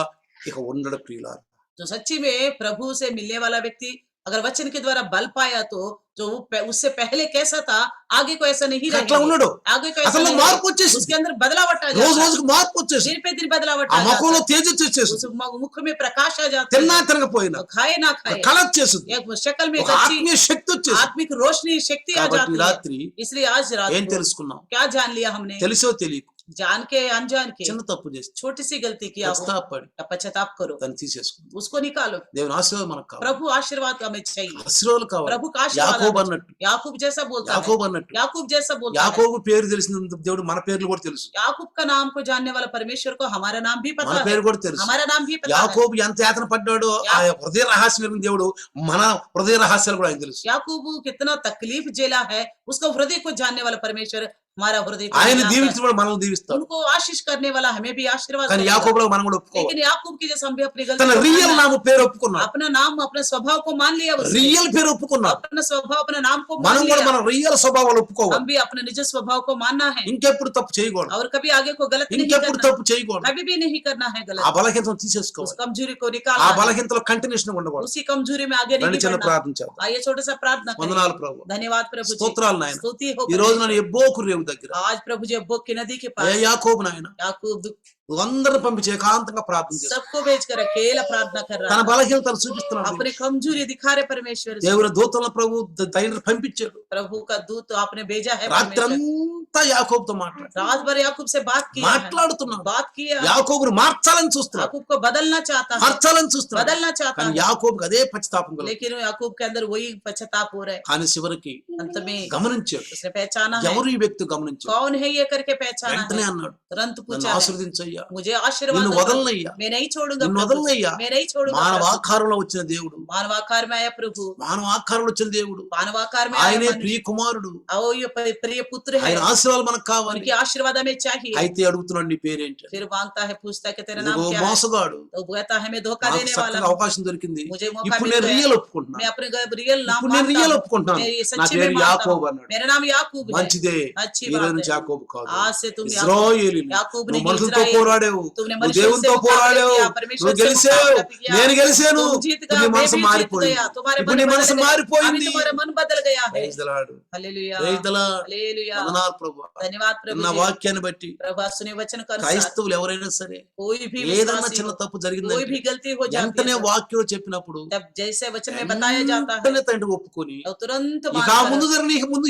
Speaker 1: ఇక ఉండడు ప్రియులారా.
Speaker 2: जो सच्ची में प्रभु से मिलने वाला व्यक्ति अगर वचन के द्वारा बल पाया तो जो उससे पहले कैसा था आगे को ऐसा नहीं
Speaker 1: అట్లా
Speaker 2: रहेगा।
Speaker 1: ఉన్నాడు.
Speaker 2: आगे को ऐसा
Speaker 1: అసలు
Speaker 2: नहीं
Speaker 1: మార్పు
Speaker 2: रहेगा।
Speaker 1: వచ్చేసింది,
Speaker 2: उसके अंदर बदलावट आ
Speaker 1: రోజు
Speaker 2: जाता है,
Speaker 1: రోజుకు మార్పు వచ్చేసింది.
Speaker 2: दिन पे दिन बदलावट
Speaker 1: ఆ
Speaker 2: आ
Speaker 1: ముఖంలో
Speaker 2: जाता
Speaker 1: తేజస్సు
Speaker 2: है,
Speaker 1: వచ్చేసింది,
Speaker 2: उस मुख में प्रकाश आ जाता
Speaker 1: తిన్నా
Speaker 2: है,
Speaker 1: తినకపోయినా
Speaker 2: वो खाए ना खाए
Speaker 1: కళ వచ్చేసింది,
Speaker 2: एक शक्ल में
Speaker 1: ఒక
Speaker 2: एक अच्छी
Speaker 1: ఆత్మీయ శక్తి వచ్చేసింది.
Speaker 2: आत्मिक रोशनी शक्ति आ
Speaker 1: కాబట్టి ఈ
Speaker 2: जाती है।
Speaker 1: రాత్రి
Speaker 2: इसलिए आज रात
Speaker 1: ఏం
Speaker 2: को
Speaker 1: తెలుసుకున్నాం?
Speaker 2: क्या जान लिया हमने?
Speaker 1: తెలిసో తెలియకు
Speaker 2: जान के अनजान के
Speaker 1: చిన్న తప్పు చేసి
Speaker 2: छोटी सी गलती किया हो,
Speaker 1: పశ్చాత్తాపడి
Speaker 2: या पश्चाताप करो,
Speaker 1: దాన్ని తీసేసుకుంది.
Speaker 2: उसको निकालो।
Speaker 1: దేవుని ఆశీర్వాదం మనకు కావాలి,
Speaker 2: प्रभु आशीर्वाद हमें चाहिए,
Speaker 1: ఆశీర్వాదాలు కావాలి.
Speaker 2: प्रभु का आशीर्वाद
Speaker 1: యాకోబు
Speaker 2: हमें
Speaker 1: అన్నట్టు,
Speaker 2: चाहिए। याकूब जैसा बोलता है,
Speaker 1: యాకోబు అన్నట్టు,
Speaker 2: याकूब जैसा बोलता है।
Speaker 1: యాకోబు పేరు తెలిసిన దేవుడు మన పేర్లు కూడా తెలుసు,
Speaker 2: याकूब का नाम को जानने वाला परमेश्वर को हमारा नाम भी
Speaker 1: మన
Speaker 2: पता है,
Speaker 1: పేరు కూడా తెలుసు.
Speaker 2: हमारा नाम भी पता है।
Speaker 1: యాకోబు ఎంత యాతన పడ్డాడో ఆ హృదయ రహస్యం ఎరిగిన దేవుడు మన హృదయ రహస్యాలు కూడా ఆయన తెలుసు.
Speaker 2: याकूब कितना तकलीफ झेला है, उसका हृदय को जानने वाला परमेश्वर हमारा हृदय को
Speaker 1: ఆయన
Speaker 2: जानता है।
Speaker 1: దీవించిన మనల్ని దీవిస్తాడు.
Speaker 2: उनको आशीष करने वाला हमें भी आशीर्वाद
Speaker 1: కానీ
Speaker 2: करेगा।
Speaker 1: యాకోబులో మనం కూడా ఒప్పుకోవాలి.
Speaker 2: लेकिन याकूब की जैसे हम भी अपनी
Speaker 1: తన
Speaker 2: गलती को
Speaker 1: రియల్
Speaker 2: मानना,
Speaker 1: నామ పేరు ఒప్పుకున్నాడు,
Speaker 2: अपना नाम अपने स्वभाव को मान लिया उसने,
Speaker 1: రియల్ పేరు ఒప్పుకున్నాడు.
Speaker 2: अपना स्वभाव अपने नाम को मान
Speaker 1: మనం కూడా
Speaker 2: लिया।
Speaker 1: మన రియల్ స్వభావాలు ఒప్పుకోవాలి.
Speaker 2: हम भी अपने निज स्वभाव को मानना है
Speaker 1: ఇంకెప్పుడు తప్పు చేయకూడదు,
Speaker 2: और कभी आगे को गलत नहीं
Speaker 1: ఇంకెప్పుడు
Speaker 2: करना,
Speaker 1: తప్పు చేయకూడదు.
Speaker 2: कभी भी नहीं करना है
Speaker 1: ఆ
Speaker 2: गलत।
Speaker 1: బలహీనతను
Speaker 2: उस
Speaker 1: తీసేసుకోవాలి,
Speaker 2: कमजोरी को
Speaker 1: ఆ
Speaker 2: निकालना है,
Speaker 1: బలహీనతలో కంటిన్యూషన్ ఉండకూడదు.
Speaker 2: उसी कमजोरी में आगे
Speaker 1: రండి
Speaker 2: नहीं
Speaker 1: చిన్న
Speaker 2: बढ़ना।
Speaker 1: ప్రార్థన చేద్దాం.
Speaker 2: आइए छोटा सा प्रार्थना करें।
Speaker 1: వందనాలు ప్రభు,
Speaker 2: धन्यवाद प्रभु जी,
Speaker 1: స్తోత్రాలు నాయన.
Speaker 2: स्तुति हो
Speaker 1: ఈ రోజు
Speaker 2: परमेश्वर।
Speaker 1: నన్ను ఎబ్బోకు రేవు దగ్గర
Speaker 2: आज प्रभु जी अब्बोक की नदी के
Speaker 1: అయ్యా
Speaker 2: पास
Speaker 1: యాకోబు నాయన
Speaker 2: याकूब
Speaker 1: అందరిని పంపించి ఏకాంతంగా ప్రార్థన చేస్తాను.
Speaker 2: सबको भेजकर अकेला प्रार्थना कर
Speaker 1: తన
Speaker 2: रहा है,
Speaker 1: బలహీనతను చూపిస్తున్నాడు.
Speaker 2: अपनी कमजोरी दिखा रहे परमेश्वर जी।
Speaker 1: దేవుని దూతలను ప్రభు తండ్రి పంపించాడు.
Speaker 2: प्रभु का दूत आपने भेजा है
Speaker 1: రాత్రి
Speaker 2: परमेश्वर।
Speaker 1: అంతా యాకోబుతో మాట్లాడు,
Speaker 2: रात भर याकूब से बात किया है,
Speaker 1: మాట్లాడుతున్నాడు.
Speaker 2: बात किया।
Speaker 1: యాకోబును మార్చాలని చూస్తున్నాడు,
Speaker 2: याकूब को बदलना चाहता है,
Speaker 1: మార్చాలని చూస్తున్నాడు.
Speaker 2: बदलना चाहता
Speaker 1: కానీ
Speaker 2: है,
Speaker 1: యాకోబుకి అదే పశ్చాత్తాపం కలుగుతుంది.
Speaker 2: लेकिन याकूब के अंदर वही पश्चाताप हो रहा है।
Speaker 1: కానీ చివరికి
Speaker 2: अंत में
Speaker 1: గమనించాడు,
Speaker 2: उसने पहचाना है
Speaker 1: ఎవరు ఈ వ్యక్తి గమనించాడు.
Speaker 2: कौन है ये करके पहचाना
Speaker 1: వెంటనే
Speaker 2: है,
Speaker 1: అన్నాడు,
Speaker 2: तुरंत
Speaker 1: నన్ను
Speaker 2: पूछा है,
Speaker 1: ఆశీర్వదించయ్యా,
Speaker 2: मुझे आशीर्वाद
Speaker 1: నిన్ను
Speaker 2: दो,
Speaker 1: వదలనయ్యా,
Speaker 2: मैं नहीं छोड़ूंगा
Speaker 1: నిన్ను
Speaker 2: प्रभु,
Speaker 1: వదలనయ్యా.
Speaker 2: मैं नहीं छोड़ूंगा
Speaker 1: మానవ
Speaker 2: प्रभु।
Speaker 1: ఆకారంలో వచ్చిన దేవుడు,
Speaker 2: मानव आकार में आया प्रभु,
Speaker 1: మానవ ఆకారంలో వచ్చిన దేవుడు,
Speaker 2: मानव आकार में आया
Speaker 1: ఆయనే
Speaker 2: मनुष्य।
Speaker 1: ప్రియ కుమారుడు,
Speaker 2: आओ ये प्रिय पुत्र है,
Speaker 1: ఆయన ఆశీర్వాదాలు మనకు కావాలి.
Speaker 2: उनकी आशीर्वाद हमें चाहिए।
Speaker 1: అయితే అడుగుతున్నాడు, నీ పేరేంటి?
Speaker 2: फिर मांगता है, पूछता है कि तेरा
Speaker 1: ఇదిగో
Speaker 2: नाम क्या है,
Speaker 1: మోసగాడు,
Speaker 2: तो कहता है मैं धोखा
Speaker 1: నాకు
Speaker 2: देने
Speaker 1: చక్కగా
Speaker 2: वाला हूँ,
Speaker 1: అవకాశం దొరికింది,
Speaker 2: मुझे मौका
Speaker 1: ఇప్పుడు
Speaker 2: मिल
Speaker 1: నేను
Speaker 2: गया,
Speaker 1: రియల్
Speaker 2: मैं
Speaker 1: ఒప్పుకుంటున్నాను,
Speaker 2: अपने रियल नाम
Speaker 1: ఇప్పుడు నేను
Speaker 2: मानता
Speaker 1: రియల్
Speaker 2: हूँ,
Speaker 1: ఒప్పుకుంటున్నాను,
Speaker 2: मैं ये
Speaker 1: నా
Speaker 2: सच्ची में
Speaker 1: పేరు
Speaker 2: मानता
Speaker 1: యాకోబు
Speaker 2: हूँ,
Speaker 1: అన్నాడు.
Speaker 2: मेरा नाम याकूब है।
Speaker 1: మంచిదే,
Speaker 2: अच्छी
Speaker 1: ఈ రోజు
Speaker 2: बात
Speaker 1: నుంచి
Speaker 2: है,
Speaker 1: యాకోబు కాదు,
Speaker 2: आज से तुम
Speaker 1: ఇశ్రాయేలీయులు.
Speaker 2: याकूब
Speaker 1: నువ్వు
Speaker 2: नहीं
Speaker 1: మనుషులతో
Speaker 2: इस्राएल,
Speaker 1: పోరాడావు,
Speaker 2: तुमने
Speaker 1: నువ్వు
Speaker 2: मनुष्यों से
Speaker 1: దేవునితో
Speaker 2: मुकाबला
Speaker 1: పోరాడావు,
Speaker 2: किया, परमेश्वर
Speaker 1: నువ్వు
Speaker 2: से
Speaker 1: గెలిచావు,
Speaker 2: मुकाबला किया,
Speaker 1: నేను గెలిచాను.
Speaker 2: तुम जीत
Speaker 1: ఇప్పుడు
Speaker 2: गए,
Speaker 1: నీ
Speaker 2: मैं
Speaker 1: మనసు
Speaker 2: भी जीत
Speaker 1: మారిపోయింది,
Speaker 2: गया, तुम्हारे
Speaker 1: ఇప్పుడు
Speaker 2: मन
Speaker 1: నీ
Speaker 2: बदल
Speaker 1: మనసు
Speaker 2: गया,
Speaker 1: మారిపోయింది.
Speaker 2: अभी तुम्हारा मन बदल गया है।
Speaker 1: Praise the Lord,
Speaker 2: hallelujah,
Speaker 1: praise the Lord.
Speaker 2: Hallelujah.
Speaker 1: వందనాలు ప్రభువా.
Speaker 2: धन्यवाद प्रभु
Speaker 1: విన్న
Speaker 2: जी,
Speaker 1: వాక్యాన్ని బట్టి
Speaker 2: प्रभु सुने वचन का अनुसार
Speaker 1: క్రైస్తవులు ఎవరైనా సరే
Speaker 2: कोई भी
Speaker 1: ఏదైనా
Speaker 2: विश्वासी
Speaker 1: చిన్న
Speaker 2: हो,
Speaker 1: తప్పు
Speaker 2: कोई
Speaker 1: జరిగిందంటే
Speaker 2: भी गलती हो जाती
Speaker 1: వెంటనే
Speaker 2: है,
Speaker 1: వాక్యం చెప్పినప్పుడు
Speaker 2: तब जैसे वचन में बताया जाता है
Speaker 1: వెంటనే తండ్రి ఒప్పుకొని
Speaker 2: तो तुरंत
Speaker 1: ఇక ఆ
Speaker 2: मानकर,
Speaker 1: ముందు జరిగిన ఇక ముందు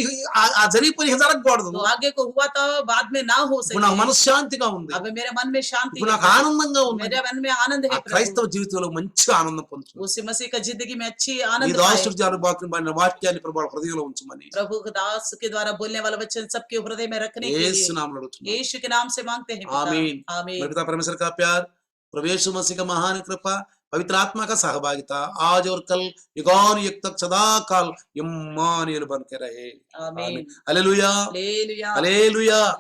Speaker 1: ఆ జరిగిపోయి ఇక జరగకూడదు.
Speaker 2: तो आगे को हुआ था बाद में ना हो
Speaker 1: ఇప్పుడు నాకు
Speaker 2: सके।
Speaker 1: మనశ్శాంతిగా ఉంది,
Speaker 2: अब मेरे मन में शांति
Speaker 1: ఇప్పుడు
Speaker 2: है,
Speaker 1: నాకు ఆనందంగా ఉంది.
Speaker 2: मेरे मन में आनंद
Speaker 1: ఆ
Speaker 2: है प्रभु,
Speaker 1: క్రైస్తవ జీవితంలో మంచిగా ఆనందం పొందుతుంది.
Speaker 2: उसी मसीह का जिंदगी में अच्छी
Speaker 1: ఈ
Speaker 2: आनंद पाए।
Speaker 1: దాసుడు జారుబాకుని వాక్యాన్ని ప్రభు హృదయంలో ఉంచమని
Speaker 2: प्रभु के दास के द्वारा बोलने वाला वचन सबके हृदय में रखने के
Speaker 1: యేసు
Speaker 2: लिए
Speaker 1: నామములో అడుగుతున్నాను.
Speaker 2: यीशु के नाम से मांगते हैं पिता।
Speaker 1: आमीन।
Speaker 2: आमीन।
Speaker 1: पिता परमेश्वर का प्यार, प्रभु यीशु मसीह का महान कृपा, पवित्र आत्मा का सहभागिता आज और कल युगान युग तक सदा काल इम्मानुएल बन के रहे।
Speaker 2: आमीन।
Speaker 1: Hallelujah,
Speaker 2: hallelujah.
Speaker 1: हालेलुया।